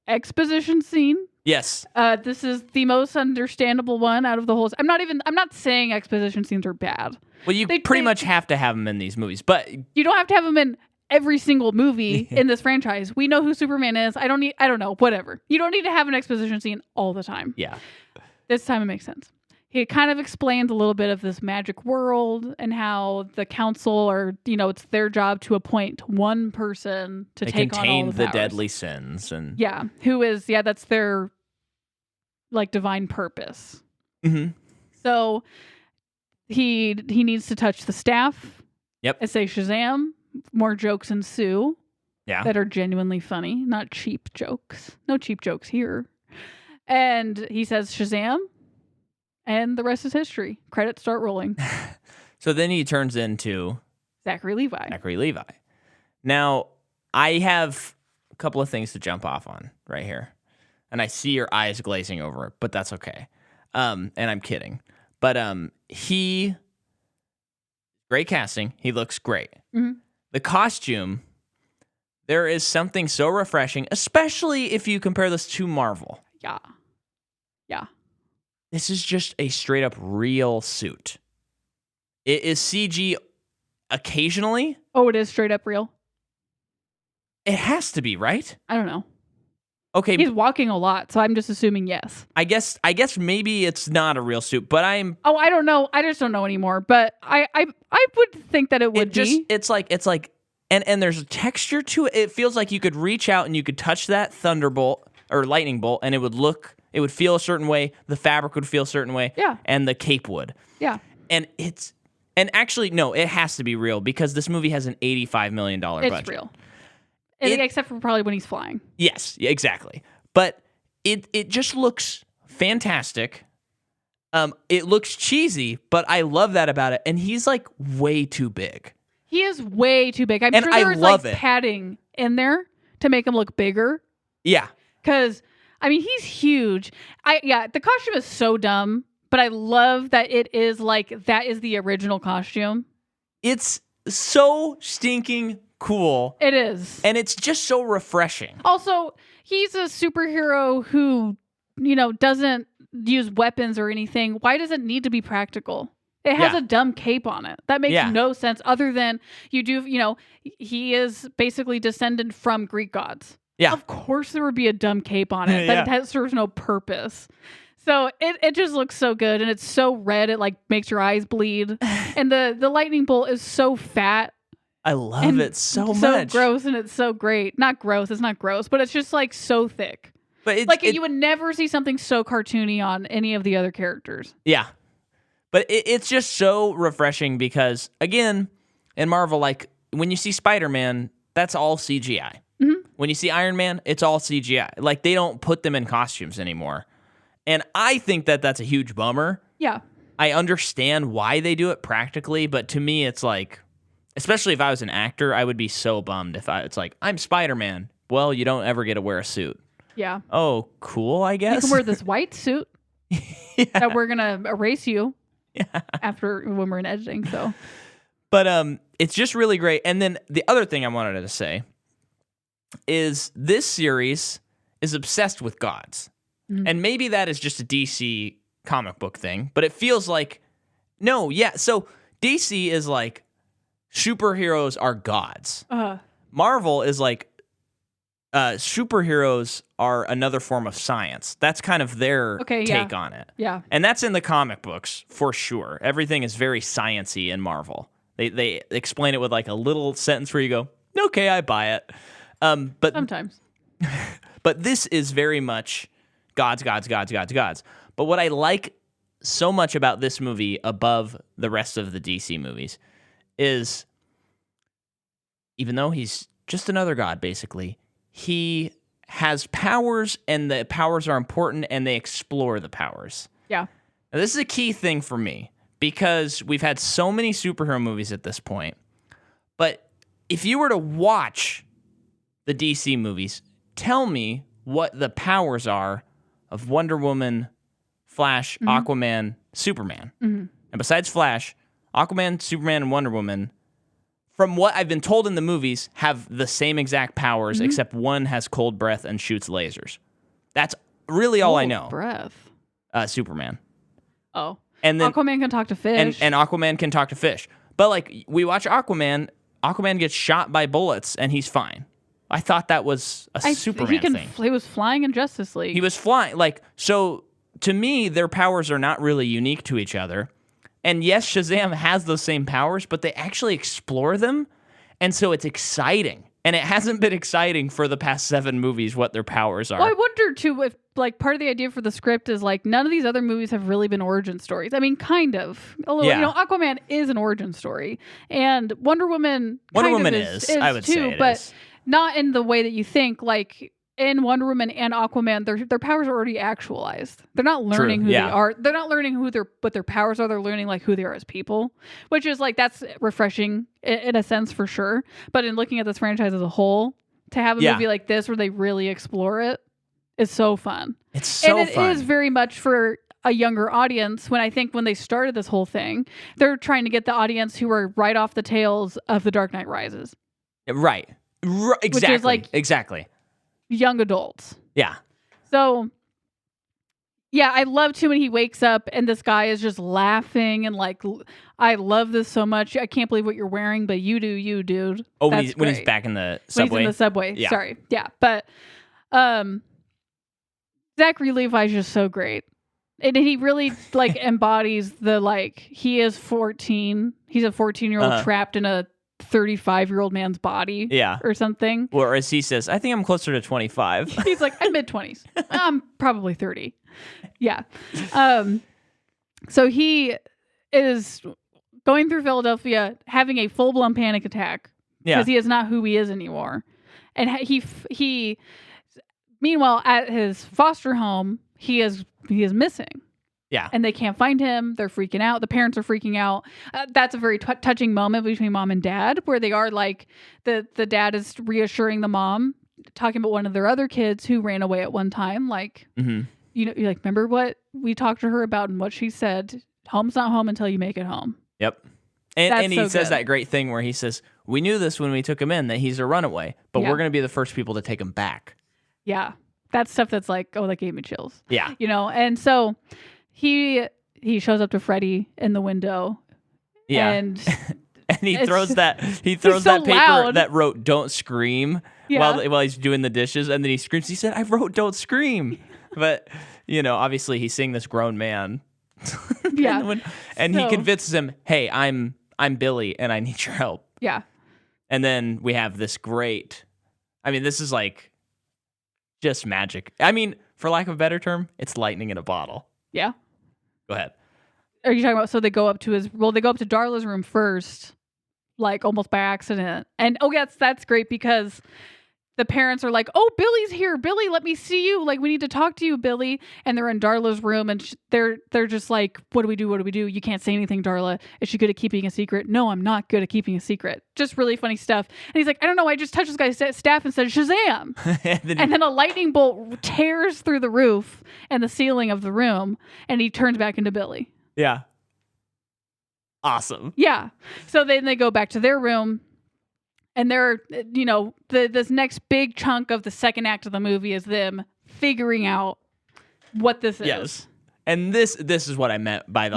exposition scene. Yes. This is the most understandable one out of the whole. I'm not saying exposition scenes are bad. Well, you pretty much have to have them in these movies, but you don't have to have them in every single movie in this franchise. We know who Superman is. I don't know, whatever. You don't need to have an exposition scene all the time. Yeah. This time it makes sense. He kind of explains a little bit of this magic world and how the council it's their job to appoint one person to take on all the deadly sins. And who is, that's their like divine purpose. Mm-hmm. So he needs to touch the staff. Yep. And say Shazam. More jokes ensue. Yeah. That are genuinely funny, not cheap jokes. No cheap jokes here. And he says Shazam, and the rest is history. Credits start rolling. So then he turns into Zachary Levi. Now, I have a couple of things to jump off on right here. And I see your eyes glazing over, but that's okay. And I'm kidding. But great casting. He looks great. Mm-hmm. The costume, there is something so refreshing, especially if you compare this to Marvel. Yeah. This is just a straight up real suit. It is CG occasionally. Oh, it is straight up real? It has to be, right? I don't know. Okay. He's walking a lot, so I'm just assuming yes. I guess maybe it's not a real suit, but I'm... Oh, I don't know. I just don't know anymore, but I would think that it would be. It's like... And there's a texture to it. It feels like you could reach out and you could touch that thunderbolt or lightning bolt, and it would feel a certain way. The fabric would feel a certain way. Yeah. And the cape would. Yeah. And actually, no, it has to be real because this movie has an $85 million budget. It's real. Except for probably when he's flying. Yes, exactly. But it just looks fantastic. It looks cheesy, but I love that about it. And he's like way too big. He is way too big. I'm sure there's like padding in there to make him look bigger. Yeah. Because, I mean, he's huge. The costume is so dumb, but I love that it is like, that is the original costume. It's so stinking cool. It is. And it's just so refreshing. Also, he's a superhero who, doesn't use weapons or anything. Why does it need to be practical? It has a dumb cape on it. That makes no sense other than he is basically descendant from Greek gods. Yeah. Of course there would be a dumb cape on it. That serves no purpose. So it just looks so good, and it's so red it like makes your eyes bleed. And the lightning bolt is so fat. I love it so much. So gross, and it's so great. Not gross, it's not gross, but it's just like so thick. But it's like you would never see something so cartoony on any of the other characters. Yeah. But it's just so refreshing because, again, in Marvel, like when you see Spider-Man, that's all CGI. Mm-hmm. When you see Iron Man, it's all CGI. Like they don't put them in costumes anymore. And I think that that's a huge bummer. Yeah. I understand why they do it practically, but to me, it's like, especially if I was an actor, I would be so bummed if it's like, I'm Spider-Man. Well, you don't ever get to wear a suit. Yeah. Oh, cool, I guess. You can wear this white suit that we're going to erase you after when we're in editing. So, but it's just really great. And then the other thing I wanted to say is this series is obsessed with gods. Mm-hmm. And maybe that is just a DC comic book thing, but it feels like, so DC is like, superheroes are gods. Marvel is like, superheroes are another form of science. That's kind of their take on it. Yeah. And that's in the comic books, for sure. Everything is very science-y in Marvel. They explain it with like a little sentence where you go, okay, I buy it. But sometimes. But this is very much gods. But what I like so much about this movie above the rest of the DC movies is, even though he's just another god, basically, he has powers, and the powers are important, and they explore the powers. Yeah. Now, this is a key thing for me, because we've had so many superhero movies at this point, but if you were to watch the DC movies, tell me what the powers are of Wonder Woman, Flash, Aquaman, Superman. Mm-hmm. And besides Flash, Aquaman, Superman, and Wonder Woman, from what I've been told in the movies, have the same exact powers, except one has cold breath and shoots lasers. That's really all I know. Breath? Superman. Oh. And then Aquaman can talk to fish. And Aquaman can talk to fish. But like, we watch Aquaman gets shot by bullets, and he's fine. I thought that was a Superman thing. He was flying in Justice League. He was flying. Like, so to me, their powers are not really unique to each other. And yes, Shazam has those same powers, but they actually explore them. And so it's exciting. And it hasn't been exciting for the past 7 movies what their powers are. Well, I wonder, too, if like part of the idea for the script is like none of these other movies have really been origin stories. I mean, kind of. Although, Aquaman is an origin story. And Wonder Woman is I would too, say it but is. Not in the way that you think. Like, in Wonder Woman and Aquaman, their powers are already actualized. They're not learning who they are. They're not learning what their powers are. They're learning like who they are as people, which is like, that's refreshing in a sense for sure. But in looking at this franchise as a whole, to have a movie like this where they really explore it is so fun. It's so fun. And it is very much for a younger audience. When they started this whole thing, they're trying to get the audience who are right off the tails of The Dark Knight Rises. Right. Exactly. Which is like exactly. Young adults. Yeah. So, yeah, I love too when he wakes up and this guy is just laughing and like, I love this so much. I can't believe what you're wearing, but you do, you dude. Oh, when he's back in the subway. When he's in the subway. Yeah. Sorry. Yeah. But Zachary Levi's just so great. And he really like embodies the like, he is 14. He's a 14-year-old trapped in a 35-year-old man's body or something. Or as he says, I think I'm closer to 25. He's like, I'm mid-20s. I'm probably 30. Yeah. So he is going through Philadelphia having a full-blown panic attack because he is not who he is anymore. And he meanwhile, at his foster home, he is missing. Yeah. And they can't find him. They're freaking out. The parents are freaking out. That's a very touching moment between mom and dad where they are like, the dad is reassuring the mom, talking about one of their other kids who ran away at one time. Like, you're like, remember what we talked to her about and what she said? Home's not home until you make it home. Yep. And he says that great thing where he says, we knew this when we took him in, that he's a runaway, but we're going to be the first people to take him back. Yeah. That's stuff that's like, oh, that gave me chills. Yeah. And so... He he shows up to Freddy in the window. Yeah. And he throws that paper loud. that wrote "Don't scream" Yeah. while he's doing the dishes, and then he screams. He said, "I wrote don't scream," but obviously he's seeing this grown man. Yeah. And he convinces him, "Hey, I'm Billy, and I need your help." Yeah. And then we have this great. I mean, this is like just magic. I mean, for lack of a better term, it's lightning in a bottle. Yeah. Go ahead. Are you talking about? So they go up to Darla's room first, like almost by accident. And that's great because the parents are like, "Oh, Billy's here. Billy, let me see you. Like, we need to talk to you, Billy." And they're in Darla's room, and they're just like, "What do we do? What do we do? You can't say anything, Darla. Is she good at keeping a secret?" "No, I'm not good at keeping a secret." Just really funny stuff. And he's like, "I don't know. I just touched this guy's staff and said Shazam." and then a lightning bolt tears through the roof and the ceiling of the room, and he turns back into Billy. Yeah. Awesome. Yeah. So then they go back to their room. And they're, this next big chunk of the second act of the movie is them figuring out what this is. Yes. And this is what I meant by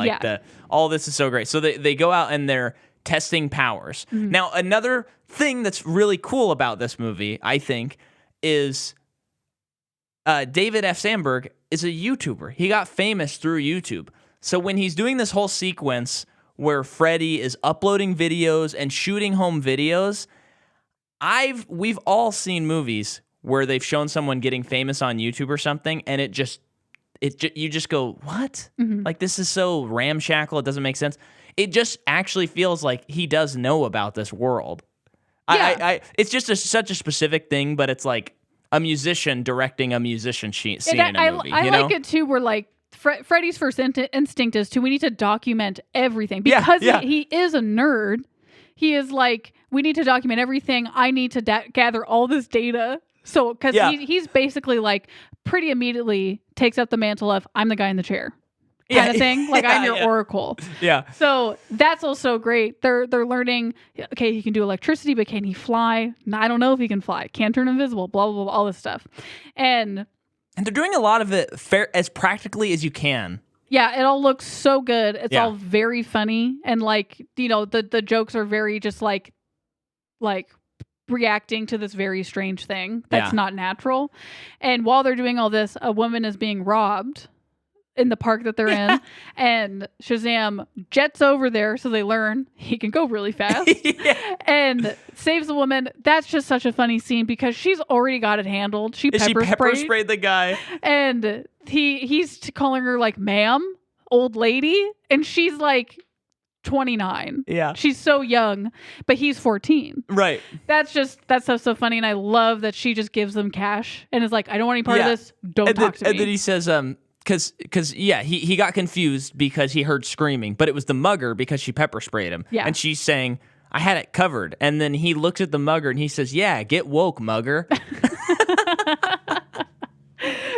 all this is so great. So they go out and they're testing powers. Mm-hmm. Now, another thing that's really cool about this movie, I think, is David F. Sandberg is a YouTuber. He got famous through YouTube. So when he's doing this whole sequence where Freddy is uploading videos and shooting home videos, we've all seen movies where they've shown someone getting famous on YouTube or something, and you just go, what? Mm-hmm. Like, this is so ramshackle, it doesn't make sense. It just actually feels like he does know about this world. Yeah. It's just such a specific thing, but it's like a musician directing a musician scene in a movie. I like it too, where like Freddy's first instinct is we need to document everything because he is a nerd. He is like, we need to document everything. I need to gather all this data. So, because he's basically like pretty immediately takes up the mantle of I'm the guy in the chair kind of thing. Like I'm your oracle. Yeah. So that's also great. They're learning, okay, he can do electricity, but can he fly? I don't know if he can fly. Can't turn invisible, blah, blah, blah, all this stuff. And they're doing a lot of it as practically as you can. Yeah, it all looks so good. It's all very funny. And like, the jokes are very just like reacting to this very strange thing that's not natural. And while they're doing all this, a woman is being robbed in the park that they're in. And Shazam jets over there, so they learn he can go really fast and saves the woman. That's just such a funny scene because she's already got it handled. She pepper sprayed the guy. And he's calling her like ma'am, old lady. And she's like 29. Yeah. She's so young, but he's 14. Right. That's so funny. And I love that she just gives them cash and is like, I don't want any part of this. Don't talk to me. And then he says, because he got confused because he heard screaming, but it was the mugger because she pepper sprayed him. Yeah. And she's saying, I had it covered. And then he looks at the mugger and he says, yeah, get woke, mugger.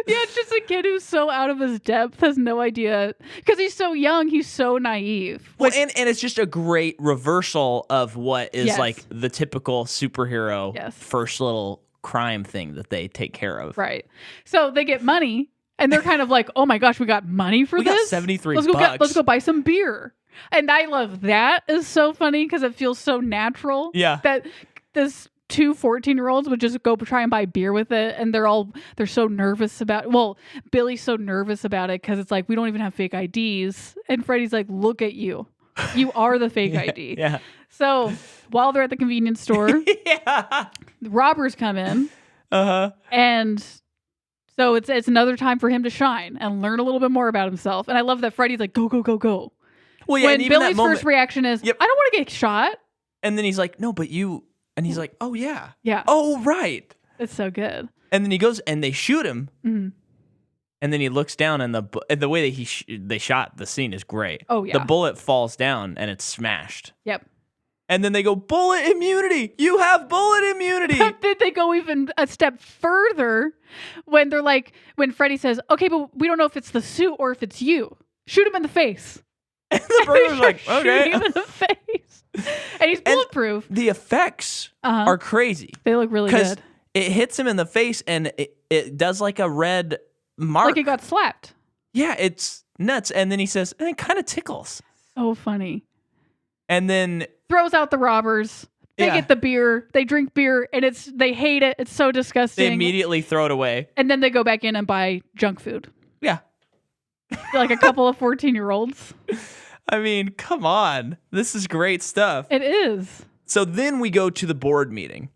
Yeah, it's just a kid who's so out of his depth, has no idea. Because he's so young, he's so naive. Well, and it's just a great reversal of what is like the typical superhero first little crime thing that they take care of. Right. So they get money, and they're kind of like, oh my gosh, we got money for this? We got 73 bucks. Let's go buy some beer. And I love that. It's so funny because it feels so natural. Yeah. That this 2 14-year-olds would just go try and buy beer with it, and they're so nervous about it. Well, Billy's so nervous about it because it's like, we don't even have fake IDs, and Freddy's like, look at you are the fake ID. Yeah. So while they're at the convenience store, the robbers come in, and so it's another time for him to shine and learn a little bit more about himself. And I love that Freddy's like, go, go, go, go. Well, yeah, when Billy's first reaction is, I don't want to get shot, and then he's like, no, but you. And he's like, oh, yeah. Yeah. Oh, right. It's so good. And then he goes and they shoot him. Mm-hmm. And then he looks down and the way that they shot the scene is great. Oh, yeah. The bullet falls down and it's smashed. Yep. And then they go, bullet immunity. You have bullet immunity. Then they go even a step further when they're like, when Freddy says, okay, but we don't know if it's the suit or if it's you. Shoot him in the face. And the brother's like, okay. Shoot him in the face. And he's bulletproof. And the effects are crazy. They look really good. It hits him in the face and it does like a red mark. Like he got slapped. Yeah, it's nuts. And then he says, and it kind of tickles. So funny. And then throws out the robbers. They get the beer. They drink beer, and they hate it. It's so disgusting. They immediately throw it away. And then they go back in and buy junk food. Yeah. Like a couple of 14-year-olds. I mean, come on. This is great stuff. It is. So then we go to the board meeting.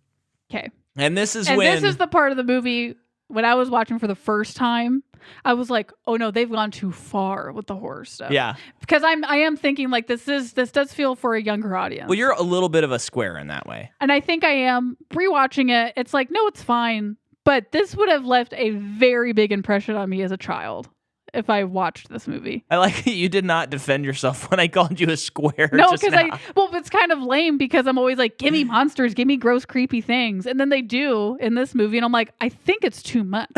Okay. And this is this is the part of the movie when I was watching for the first time, I was like, oh no, they've gone too far with the horror stuff. Yeah. Because I am thinking like this does feel for a younger audience. Well, you're a little bit of a square in that way. And I think I am. Rewatching it, it's like, no, it's fine. But this would have left a very big impression on me as a child if I watched this movie. I like that you did not defend yourself when I called you a square. No, because it's kind of lame because I'm always like, give me monsters, give me gross, creepy things. And then they do in this movie. And I'm like, I think it's too much.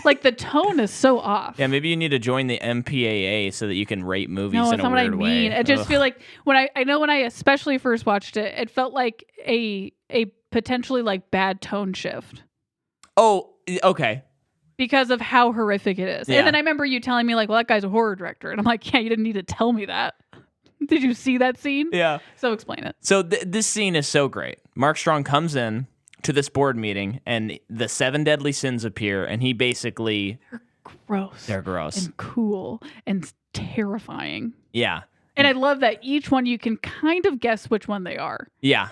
Like the tone is so off. Yeah, maybe you need to join the MPAA so that you can rate movies in a weird way. I just feel like when I especially first watched it, it felt like a potentially like bad tone shift. Oh, okay. Because of how horrific it is. Yeah. And then I remember you telling me like, well, that guy's a horror director. And I'm like, yeah, you didn't need to tell me that. Did you see that scene? Yeah. So explain it. So this scene is so great. Mark Strong comes in to this board meeting and the 7 deadly sins appear and he basically... They're gross. And cool and terrifying. Yeah. And I love that each one you can kind of guess which one they are. Yeah.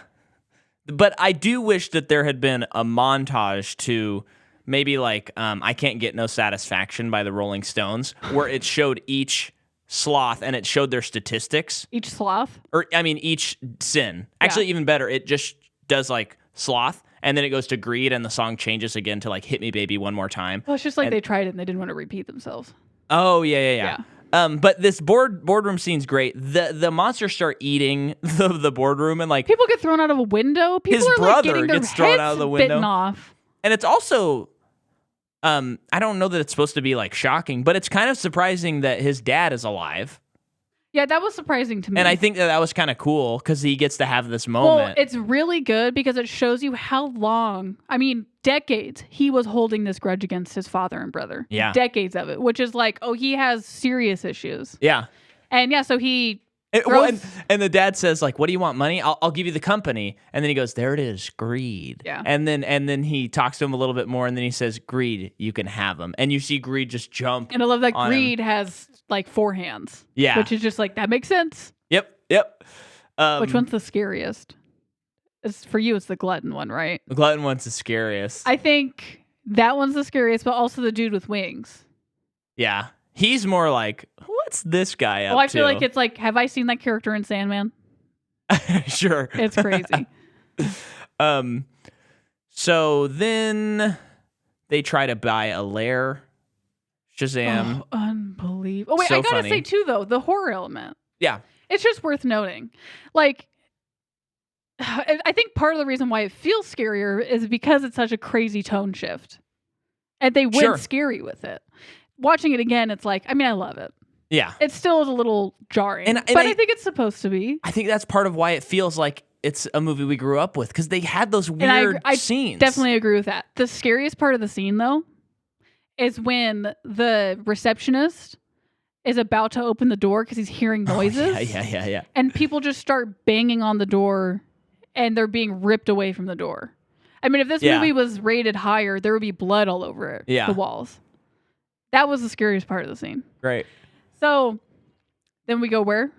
But I do wish that there had been a montage to... maybe like I Can't Get No Satisfaction by the Rolling Stones, where it showed each sloth and it showed their statistics. Each sloth? Or, I mean, each sin. Actually, even better, it just does like sloth, and then it goes to greed, and the song changes again to like Hit Me Baby One More Time. Well, it's just like they tried it and they didn't want to repeat themselves. Oh, yeah. But this boardroom scene's great. The monsters start eating the boardroom, and like... people get thrown out of a window. People his are brother like getting their gets thrown out of the window. Bitten off. And it's also... I don't know that it's supposed to be like shocking, but it's kind of surprising that his dad is alive. Yeah, that was surprising to me. And I think that was kind of cool because he gets to have this moment. Well, it's really good because it shows you how long, decades, he was holding this grudge against his father and brother. Yeah. Decades of it, which is like, oh, he has serious issues. Yeah. And yeah, so he... and the dad says, like, what do you want, money? I'll give you the company. And then he goes, there it is, greed. Yeah. And then he talks to him a little bit more, and then he says, greed, you can have them. And you see greed just jump. And I love that greed has like 4 hands. Yeah. Which is just like, that makes sense. Yep. Which one's the scariest? For you, it's the glutton one, right? The glutton one's the scariest. I think that one's the scariest, but also the dude with wings. Yeah. He's more like, what's this guy up to? Well, I feel like it's like, have I seen that character in Sandman? Sure. It's crazy. So then they try to buy a lair. Shazam. Oh, unbelievable. Oh, wait, So I gotta funny. say, too, though, the horror element. Yeah. It's just worth noting. Like, I think part of the reason why it feels scarier is because it's such a crazy tone shift. And they went scary with it. Watching it again, it's like, I love it. Yeah. It still is a little jarring, but I think it's supposed to be. I think that's part of why it feels like it's a movie we grew up with, because they had those weird scenes. Definitely agree with that. The scariest part of the scene, though, is when the receptionist is about to open the door because he's hearing noises. Yeah. And people just start banging on the door, and they're being ripped away from the door. If this movie was rated higher, there would be blood all over the walls. That was the scariest part of the scene. Right. So then we go where?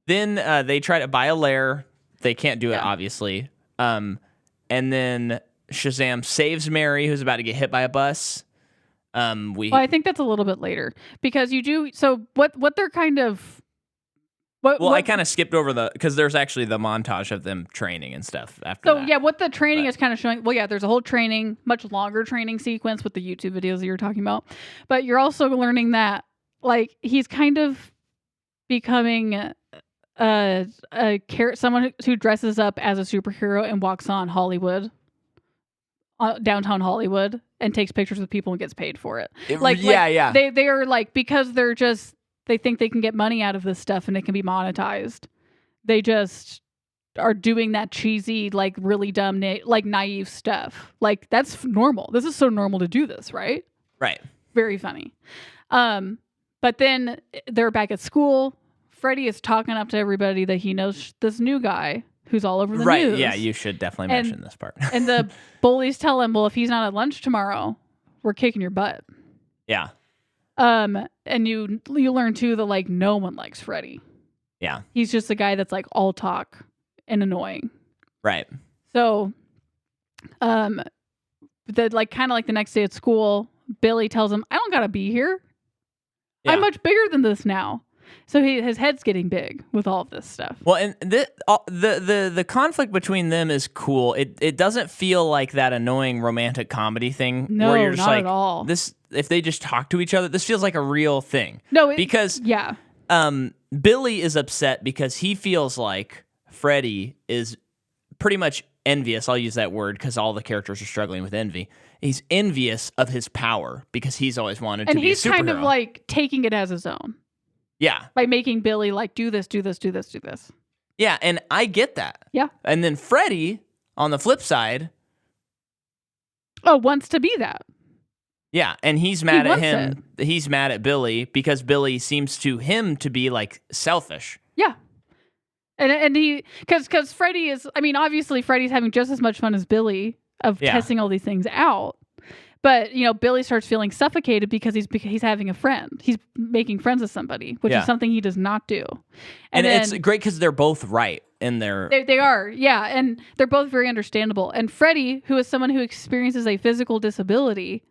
Then they try to buy a lair. They can't do it, obviously. And then Shazam saves Mary, who's about to get hit by a bus. Well, I think that's a little bit later because you do. So what they're kind of. I kind of skipped over because there's actually the montage of them training and stuff after that. So what the training is kind of showing. Well, there's a whole training, much longer training sequence with the YouTube videos that you're talking about. But you're also learning that like he's kind of becoming someone who dresses up as a superhero and walks on Hollywood, downtown Hollywood, and takes pictures with people and gets paid for it. They are like, because they think they can get money out of this stuff and it can be monetized. They just are doing that cheesy, like really dumb, like naive stuff. Like that's normal. This is so normal to do this, right? Right. Very funny. But then they're back at school. Freddy is talking up to everybody that he knows this new guy who's all over the news. Yeah, you should definitely mention this part. And the bullies tell him, well, if he's not at lunch tomorrow, we're kicking your butt. Yeah. And you learn too that like no one likes Freddy. Yeah. He's just a guy that's like all talk and annoying. Right. So, like kind of like the next day at school, Billy tells him, I don't gotta be here. Yeah. I'm much bigger than this now. So his head's getting big with all of this stuff. Well, and the conflict between them is cool. It doesn't feel like that annoying romantic comedy thing. No, where you're just not like, at all. This, if they just talk to each other, this feels like a real thing. No, because Billy is upset because he feels like Freddy is pretty much envious. I'll use that word because all the characters are struggling with envy. He's envious of his power because he's always wanted to be a superhero. And he's kind of like taking it as his own. Yeah. By making Billy like, do this, do this, do this, do this. Yeah, and I get that. Yeah. And then Freddy, on the flip side... wants to be that. Yeah, and he's mad at him. He's mad at Billy because Billy seems to him to be like selfish. Yeah. And he... Because Freddy is... I mean, obviously Freddy's having just as much fun as Billy of testing all these things out. But, Billy starts feeling suffocated because he's having a friend. He's making friends with somebody, which is something he does not do. And then, it's great because they're both right in their... They are, yeah. And they're both very understandable. And Freddy, who is someone who experiences a physical disability,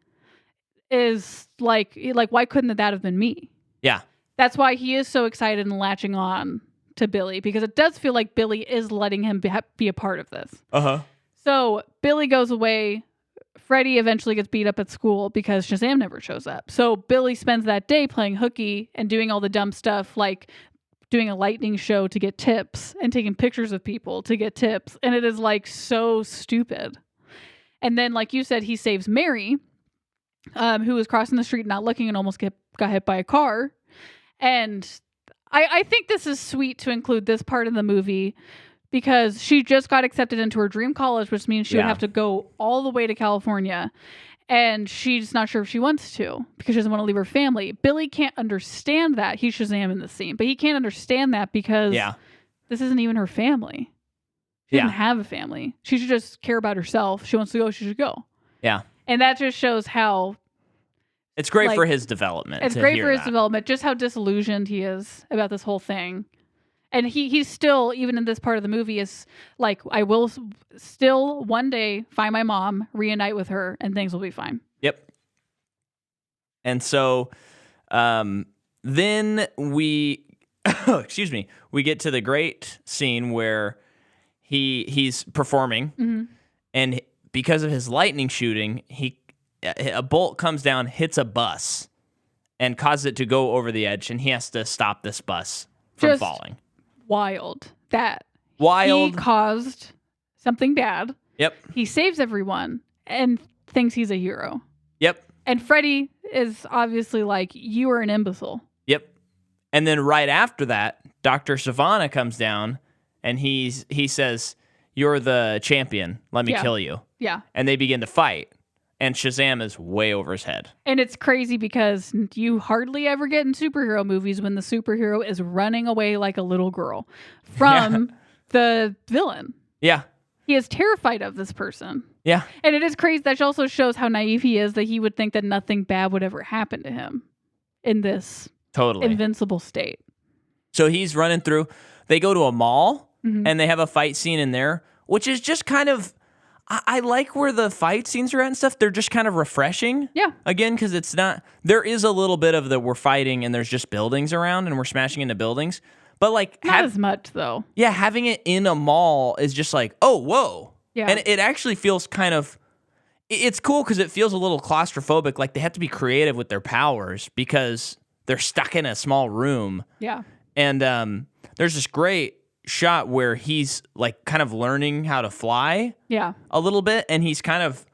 is like why couldn't that have been me? Yeah. That's why he is so excited and latching on to Billy, because it does feel like Billy is letting him be a part of this. Uh-huh. So Billy goes away. Freddy eventually gets beat up at school because Shazam never shows up. So Billy spends that day playing hooky and doing all the dumb stuff like doing a lightning show to get tips and taking pictures of people to get tips. And it is like so stupid. And then, like you said, he saves Mary, who was crossing the street not looking and almost got hit by a car. And I think this is sweet to include this part in the movie because she just got accepted into her dream college, which means she would have to go all the way to California. And she's not sure if she wants to because she doesn't want to leave her family. Billy can't understand that. He's Shazam in the scene. But he can't understand that because this isn't even her family. She doesn't have a family. She should just care about herself. She wants to go, she should go. Yeah. And that just shows how... It's great for his development. It's great for his development, just how disillusioned he is about this whole thing. And he's still, even in this part of the movie, is like, I will still one day find my mom, reunite with her, and things will be fine. Yep. And so then we, we get to the great scene where he's performing, and because of his lightning shooting, a bolt comes down, hits a bus, and causes it to go over the edge, and he has to stop this bus from falling. Wild. He caused something bad. Yep. He saves everyone and thinks he's a hero. Yep. And Freddy is obviously like, you are an imbecile. Yep. And then right after that, Dr. Savannah comes down and he says, you're the champion. Let me kill you. Yeah. And they begin to fight. And Shazam is way over his head. And it's crazy because you hardly ever get in superhero movies when the superhero is running away like a little girl from the villain. Yeah. He is terrified of this person. Yeah. And it is crazy. That also shows how naive he is, that he would think that nothing bad would ever happen to him in this invincible state. So he's running through. They go to a mall and they have a fight scene in there, which is just kind of... I like where the fight scenes are at and stuff. They're just kind of refreshing. Yeah. Again, because it's not... There is a little bit of we're fighting and there's just buildings around and we're smashing into buildings. But like... Not as much, though. Yeah, having it in a mall is just like, oh, whoa. Yeah. And it actually feels kind of... It's cool because it feels a little claustrophobic. Like they have to be creative with their powers because they're stuck in a small room. Yeah. And there's this great... shot where he's like kind of learning how to fly a little bit and he's kind of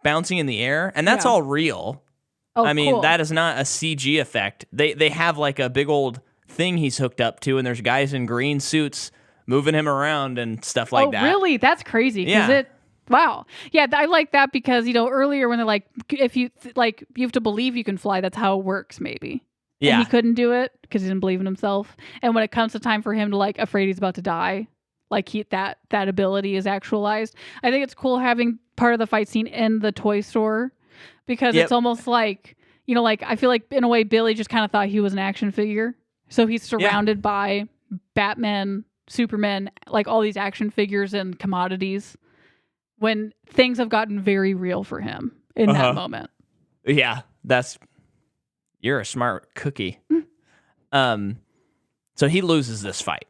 bouncing in the air and that's all real. I mean, cool. That is not a CG effect. They have like a big old thing he's hooked up to and there's guys in green suits moving him around and stuff like that. Oh, really? That's crazy. Yeah. Wow. Yeah, I like that because, earlier when they're like, if you you have to believe you can fly, that's how it works maybe. Yeah. And he couldn't do it because he didn't believe in himself. And when it comes to time for him to like afraid he's about to die, like that ability is actualized. I think it's cool having part of the fight scene in the toy store because it's almost like, you know, like I feel like in a way Billy just kind of thought he was an action figure. So he's surrounded by Batman, Superman, like all these action figures and commodities when things have gotten very real for him in that moment. Yeah, you're a smart cookie. So he loses this fight.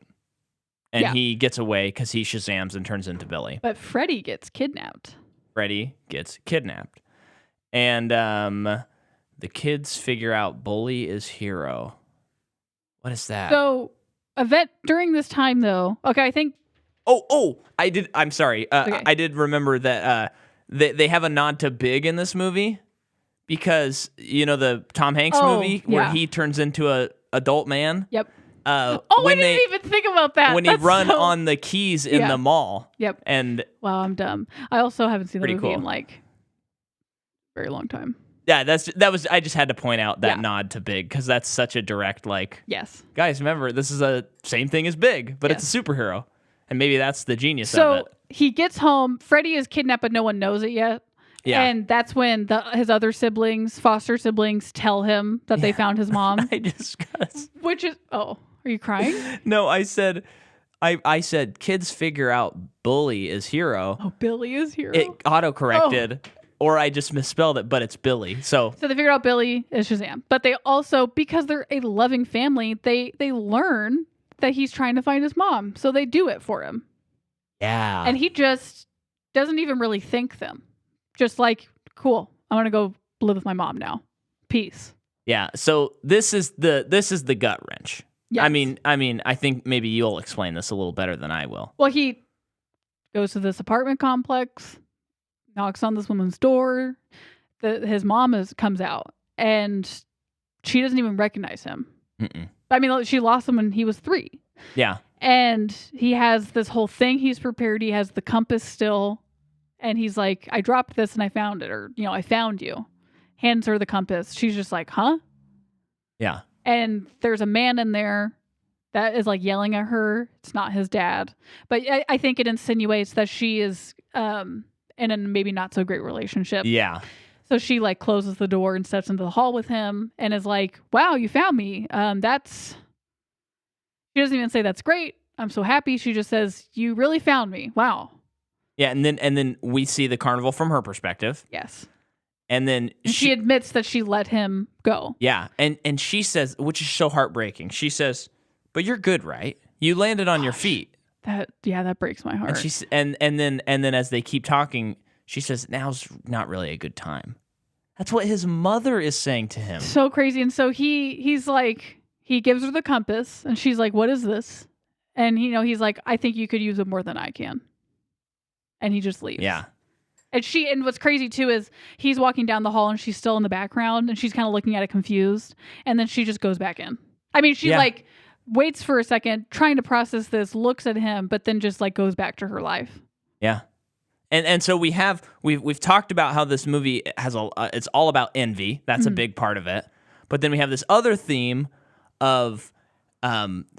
And he gets away because he Shazams and turns into Billy. But Freddy gets kidnapped. And the kids figure out Bully is hero. What is that? So, event during this time, though. Okay, I think. I'm sorry. Okay. I did remember that they have a nod to Big in this movie because, you know, the Tom Hanks movie where he turns into a adult man. Yep. I didn't even think about that. When he run on the keys in the mall. Yep. And wow, I'm dumb. I also haven't seen the movie in like a very long time. Yeah, I just had to point out that nod to Big because that's such a direct like. Yes. Guys, remember this is a same thing as Big, but it's a superhero, and maybe that's the genius of it. So he gets home. Freddy is kidnapped, but no one knows it yet. Yeah. And that's when his other siblings, foster siblings, tell him that they found his mom. I just got. Which is are you crying? No, I said kids figure out Bully is hero. Oh, Billy is hero. It auto-corrected, or I just misspelled it, but it's Billy. So they figure out Billy is Shazam. But they also, because they're a loving family, they learn that he's trying to find his mom. So they do it for him. Yeah. And he just doesn't even really thank them. Just like, cool, I want to go live with my mom now. Peace. Yeah. So this is the gut wrench. Yes. I mean, I think maybe you'll explain this a little better than I will. Well, he goes to this apartment complex, knocks on this woman's door. His mom comes out, and she doesn't even recognize him. Mm-mm. I mean, she lost him when he was 3. Yeah. And he has this whole thing he's prepared. He has the compass still. And he's like, I dropped this and I found it. Or, you know, I found you. Hands her the compass. She's just like, huh? Yeah. And there's a man in there that is like yelling at her. It's not his dad. But I think it insinuates that she is in a maybe not so great relationship. Yeah. So she like closes the door and steps into the hall with him and is like, wow, you found me. She doesn't even say that's great. I'm so happy. She just says, you really found me. Wow. Yeah. And then we see the carnival from her perspective. Yes. And then she admits that she let him go. Yeah. And she says, which is so heartbreaking. She says, but you're good, right? You landed on your feet. That breaks my heart. And then as they keep talking, she says, now's not really a good time. That's what his mother is saying to him. So crazy. And so he's like, he gives her the compass and she's like, what is this? And he's like, I think you could use it more than I can. And he just leaves. Yeah. And what's crazy too is he's walking down the hall and she's still in the background and she's kind of looking at it confused. And then she just goes back in. I mean, she like waits for a second, trying to process this, looks at him, but then just like goes back to her life. Yeah. And so we've talked about how this movie has it's all about envy. That's a big part of it. But then we have this other theme of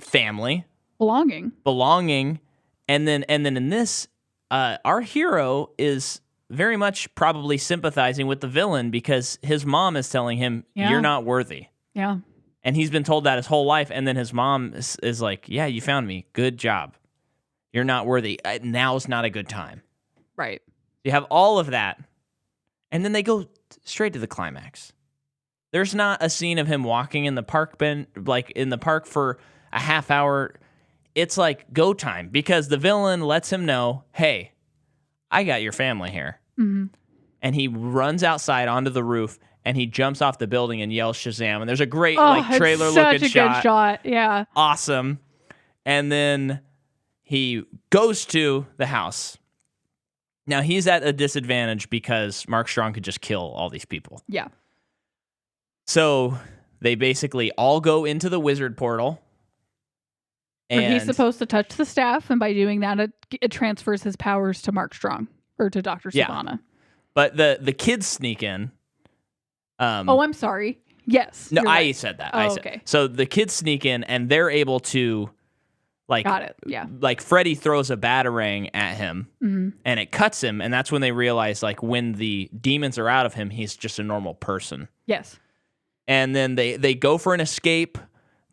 family, belonging, and then in this, our hero is very much probably sympathizing with the villain because his mom is telling him, you're not worthy. Yeah. And he's been told that his whole life. And then his mom is like, yeah, you found me. Good job. You're not worthy. Now's not a good time. Right. You have all of that. And then they go straight to the climax. There's not a scene of him walking in the park in the park for a half hour. It's like go time because the villain lets him know, hey, I got your family here. Mm-hmm. And he runs outside onto the roof and he jumps off the building and yells Shazam. And there's a great trailer looking shot. Such a good shot. Yeah. Awesome. And then he goes to the house. Now he's at a disadvantage because Mark Strong could just kill all these people. Yeah. So they basically all go into the wizard portal. And he's supposed to touch the staff, and by doing that, it transfers his powers to Mark Strong or to Dr. Sivana. But the kids sneak in. I'm sorry. Yes. No, I right. said that. Oh, I said. okay. So the kids sneak in, and they're able to, like, got it. Yeah. Like Freddy throws a batarang at him, and it cuts him, and that's when they realize, like, when the demons are out of him, he's just a normal person. Yes. And then they go for an escape.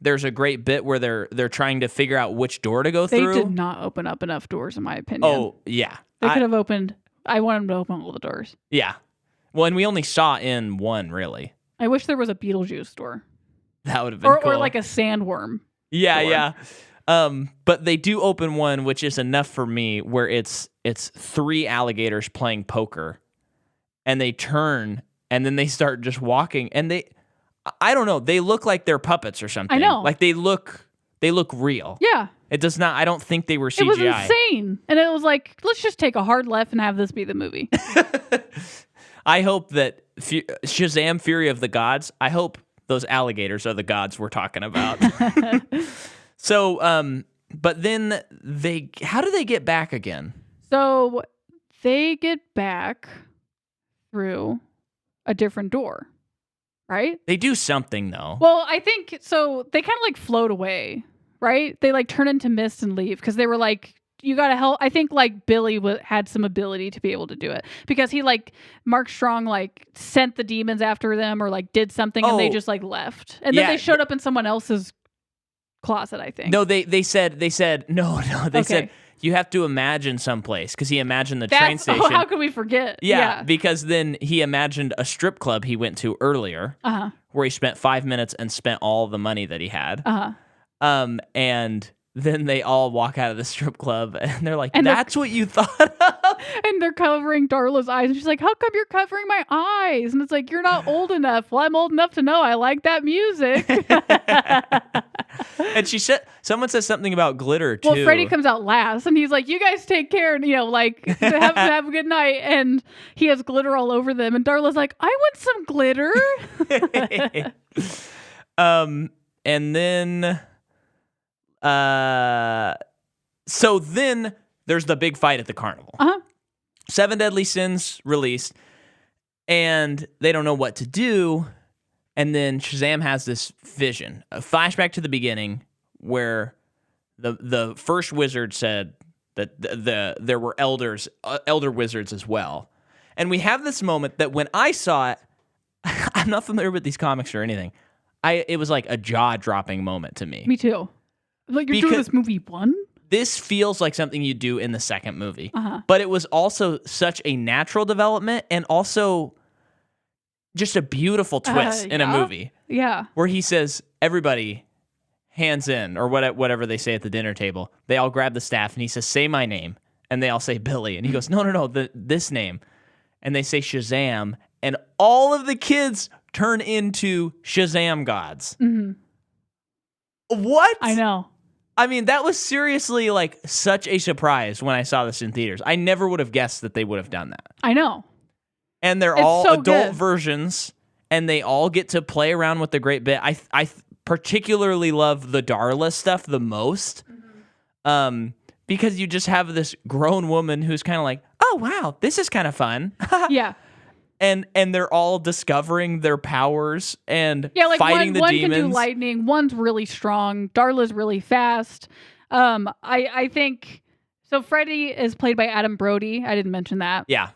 There's a great bit where they're trying to figure out which door to go through. They did not open up enough doors, in my opinion. Oh, yeah. They could have opened. I want them to open all the doors. Yeah. Well, and we only saw in one, really. I wish there was a Beetlejuice door. That would have been cool. Or like a sandworm. Yeah, door. yeah. But they do open one, which is enough for me, where it's 3 alligators playing poker, and they turn, and then they start just walking, and I don't know, they look like they're puppets or something. I know. Like they look real. Yeah. It does not. I don't think they were CGI. It was insane, and it was like, let's just take a hard left and have this be the movie. I hope that Shazam: Fury of the Gods. I hope those alligators are the gods we're talking about. So, but then how do they get back again? So they get back through a different door, right? They do something though. Well, I think so. They kind of like float away, right? They like turn into mist and leave because they were like, you gotta help. I think like Billy had some ability to be able to do it because he like Mark Strong like sent the demons after them or like did something and they just like left and then they showed up in someone else's closet. I think. No, they said no. They said you have to imagine someplace because he imagined the train station. Oh, how could we forget? Yeah, because then he imagined a strip club he went to earlier, where he spent 5 minutes and spent all the money that he had. And then they all walk out of the strip club, and they're like, "That's what you thought of?" And they're covering Darla's eyes, and she's like, "How come you're covering my eyes?" And it's like, "You're not old enough." Well, I'm old enough to know I like that music. And someone says something about glitter too. Well, Freddy comes out last, and he's like, "You guys take care, and like have a good night." And he has glitter all over them, and Darla's like, "I want some glitter." And then. So then there's the big fight at the carnival. 7 Deadly Sins released, and they don't know what to do. And then Shazam has this vision, a flashback to the beginning, where the first wizard said that there were elder wizards as well. And we have this moment that when I saw it, I'm not familiar with these comics or anything. It was like a jaw-dropping moment to me. Me too. Like you're doing this movie one? This feels like something you do in the second movie. But it was also such a natural development and also just a beautiful twist in a movie. Yeah. Where he says, everybody, hands in, or whatever they say at the dinner table. They all grab the staff, and he says, say my name. And they all say Billy. And he goes, no, this name. And they say Shazam. And all of the kids turn into Shazam gods. What? I know. I mean, that was seriously like such a surprise when I saw this in theaters. I never would have guessed that they would have done that. I know. And they're all adult versions, and they all get to play around with the great bit. I particularly love the Darla stuff the most, because you just have this grown woman who's kind of like, oh, wow, this is kind of fun. Yeah. And they're all discovering their powers and like fighting the demons. One can do lightning. One's really strong. Darla's really fast. I think so. Freddy is played by Adam Brody. I didn't mention that. Yeah.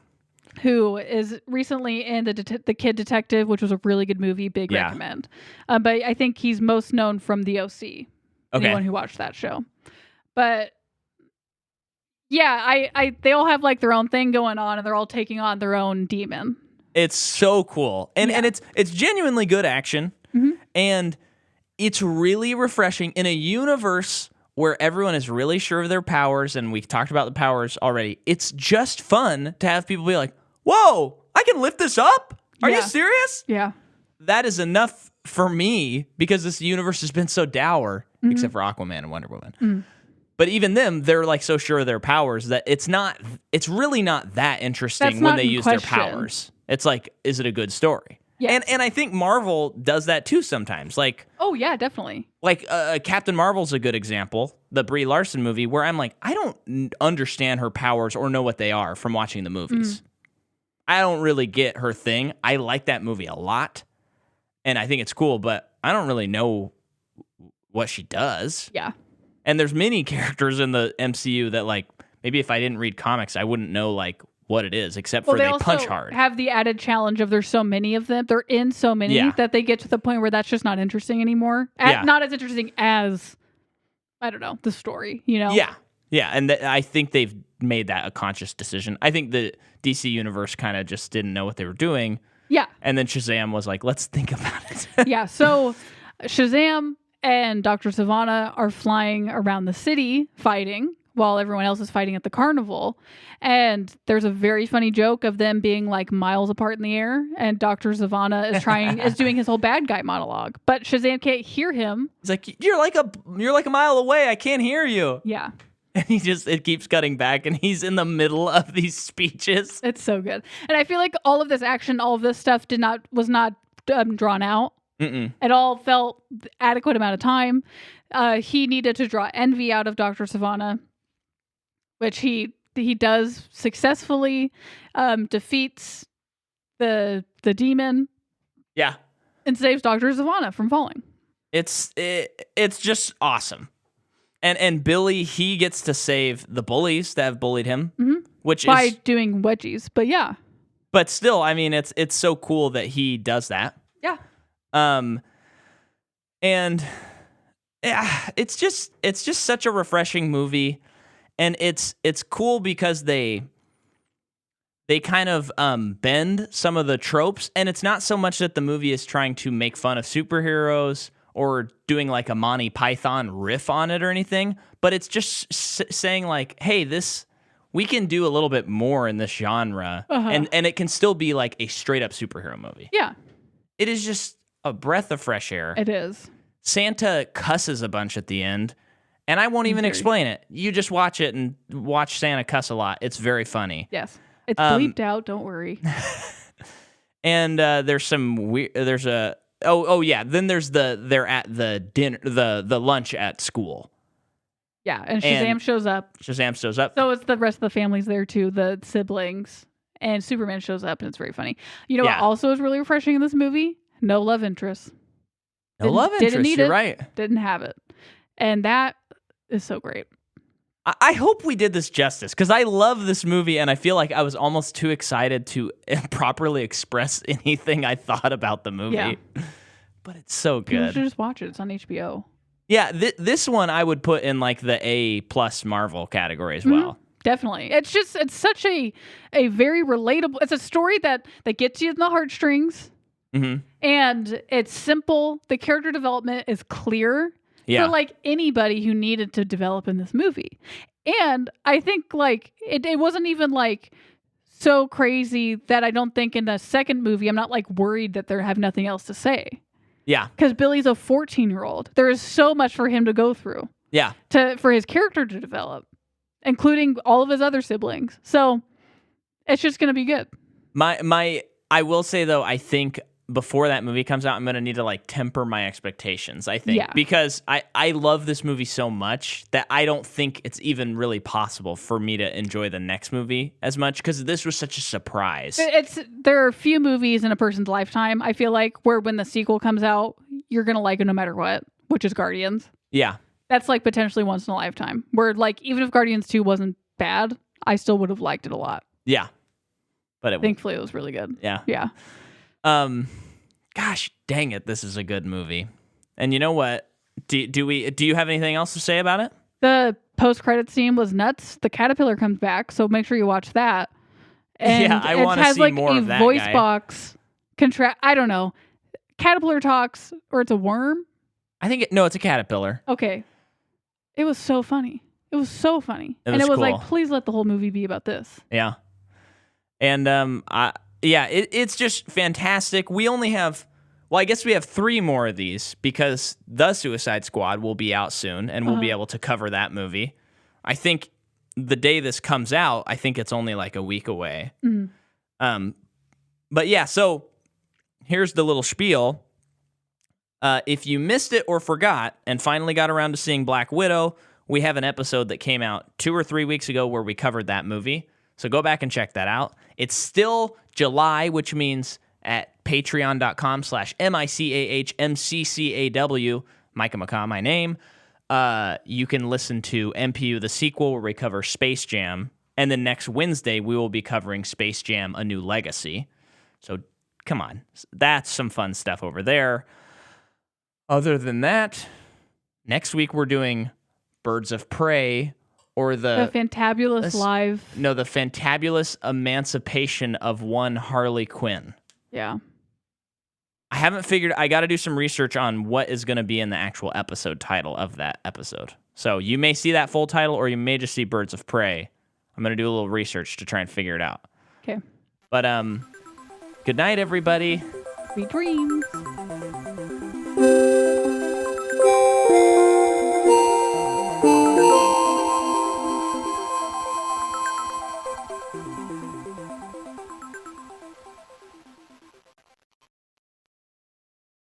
Who is recently in the Kid Detective, which was a really good movie. Big recommend. But I think he's most known from The OC. Anyone who watched that show. But yeah, they all have like their own thing going on, and they're all taking on their own demon. It's so cool. And it's genuinely good action. And it's really refreshing in a universe where everyone is really sure of their powers, and we've talked about the powers already. It's just fun to have people be like, whoa, I can lift this up? Are you serious? Yeah. That is enough for me because this universe has been so dour, except for Aquaman and Wonder Woman. But even them, they're like so sure of their powers that it's really not that interesting when they use their powers. It's like, is it a good story? Yes. And I think Marvel does that too sometimes. Like, oh yeah, definitely. Like Captain Marvel's a good example, the Brie Larson movie, where I'm like, I don't understand her powers or know what they are from watching the movies. I don't really get her thing. I like that movie a lot. and I think it's cool, but I don't really know what she does. Yeah. And there's many characters in the MCU that, like, maybe if I didn't read comics, I wouldn't know, like, what it is, except for they punch hard. Have the added challenge of there's so many of them. They're in so many that they get to the point where that's just not interesting anymore. Not as interesting as, I don't know, the story, you know? Yeah. Yeah. And I think they've made that a conscious decision. I think the DC universe kind of just didn't know what they were doing. Yeah. And then Shazam was like, let's think about it. Yeah. So Shazam and Dr. Savannah are flying around the city fighting while everyone else is fighting at the carnival. And there's a very funny joke of them being like miles apart in the air, and Dr. Savannah is doing his whole bad guy monologue, but Shazam can't hear him. He's like, you're like a mile away. I can't hear you. Yeah. And it keeps cutting back, and he's in the middle of these speeches. It's so good. And I feel like all of this action, all of this stuff was not drawn out. Mm-mm. It all felt adequate amount of time. He needed to draw envy out of Dr. Savannah, which he does successfully, defeats the demon. Yeah. And saves Dr. Savannah from falling. It's just awesome. And Billy, he gets to save the bullies that have bullied him, which by doing wedgies, but yeah. But still, I mean, it's so cool that he does that. Yeah. And yeah, it's just such a refreshing movie, and it's cool because they kind of bend some of the tropes, and it's not so much that the movie is trying to make fun of superheroes or doing like a Monty Python riff on it or anything, but it's just saying like, hey, we can do a little bit more in this genre, and it can still be like a straight up superhero movie. Yeah. It is just a breath of fresh air. It is. Santa cusses a bunch at the end, and I won't even explain it. You just watch it and watch Santa cuss a lot. It's very funny. Yes. It's bleeped out, don't worry. And there's some weird, there's a, then there's they're at the dinner, the lunch at school. Yeah, and Shazam shows up. So it's the rest of the families there too, the siblings. And Superman shows up, and it's very funny. You know what also is really refreshing in this movie? No love interest. Didn't need you're it, right. Didn't have it. And that is so great. I hope we did this justice, because I love this movie, and I feel like I was almost too excited to properly express anything I thought about the movie. Yeah. But it's so good. You should just watch it. It's on HBO. Yeah, this one I would put in like the A+ Marvel category as well. Definitely. It's such a very relatable, it's a story that gets you in the heartstrings. Mm-hmm. And it's simple. The character development is clear for like anybody who needed to develop in this movie. And I think like it wasn't even like so crazy that I don't think in the second movie I'm not like worried that they have nothing else to say. Yeah. Because Billy's a 14-year-old. There is so much for him to go through. Yeah. For his character to develop, including all of his other siblings. So it's just going to be good. I will say though, I think before that movie comes out, I'm going to need to like temper my expectations, I think, because I love this movie so much that I don't think it's even really possible for me to enjoy the next movie as much, because this was such a surprise. There are few movies in a person's lifetime, I feel like, where when the sequel comes out, you're going to like it no matter what, which is Guardians. Yeah. That's like potentially once in a lifetime, where like even if Guardians 2 wasn't bad, I still would have liked it a lot. Yeah. But thankfully it was really good. Yeah. Yeah. Gosh dang it, this is a good movie. And you know what? Do you have anything else to say about it? The post-credit scene was nuts. The caterpillar comes back, so make sure you watch that. And I want to see like more of that voice guy. box I don't know. Caterpillar talks, or it's a worm? I think it's a caterpillar. Okay. It was so funny. It was so funny. It was cool. like, please let the whole movie be about this. Yeah. And it's just fantastic. We only have, I guess we have 3 more of these, because The Suicide Squad will be out soon, and we'll be able to cover that movie. I think the day this comes out, I think it's only like a week away. Mm-hmm. But yeah, so here's the little spiel. If you missed it or forgot and finally got around to seeing Black Widow, we have an episode that came out 2 or 3 weeks ago where we covered that movie. So go back and check that out. It's still July, which means at patreon.com/MICAHMCCAW, Micah McCaw, my name. You can listen to MPU, the sequel, where we cover Space Jam. And then next Wednesday, we will be covering Space Jam, A New Legacy. So come on. That's some fun stuff over there. Other than that, next week we're doing Birds of Prey, or the Fantabulous Live. No, the Fantabulous Emancipation of One Harley Quinn. Yeah. I haven't figured. I got to do some research on what is going to be in the actual episode title of that episode. So you may see that full title, or you may just see Birds of Prey. I'm going to do a little research to try and figure it out. Okay. But good night, everybody. Sweet dreams.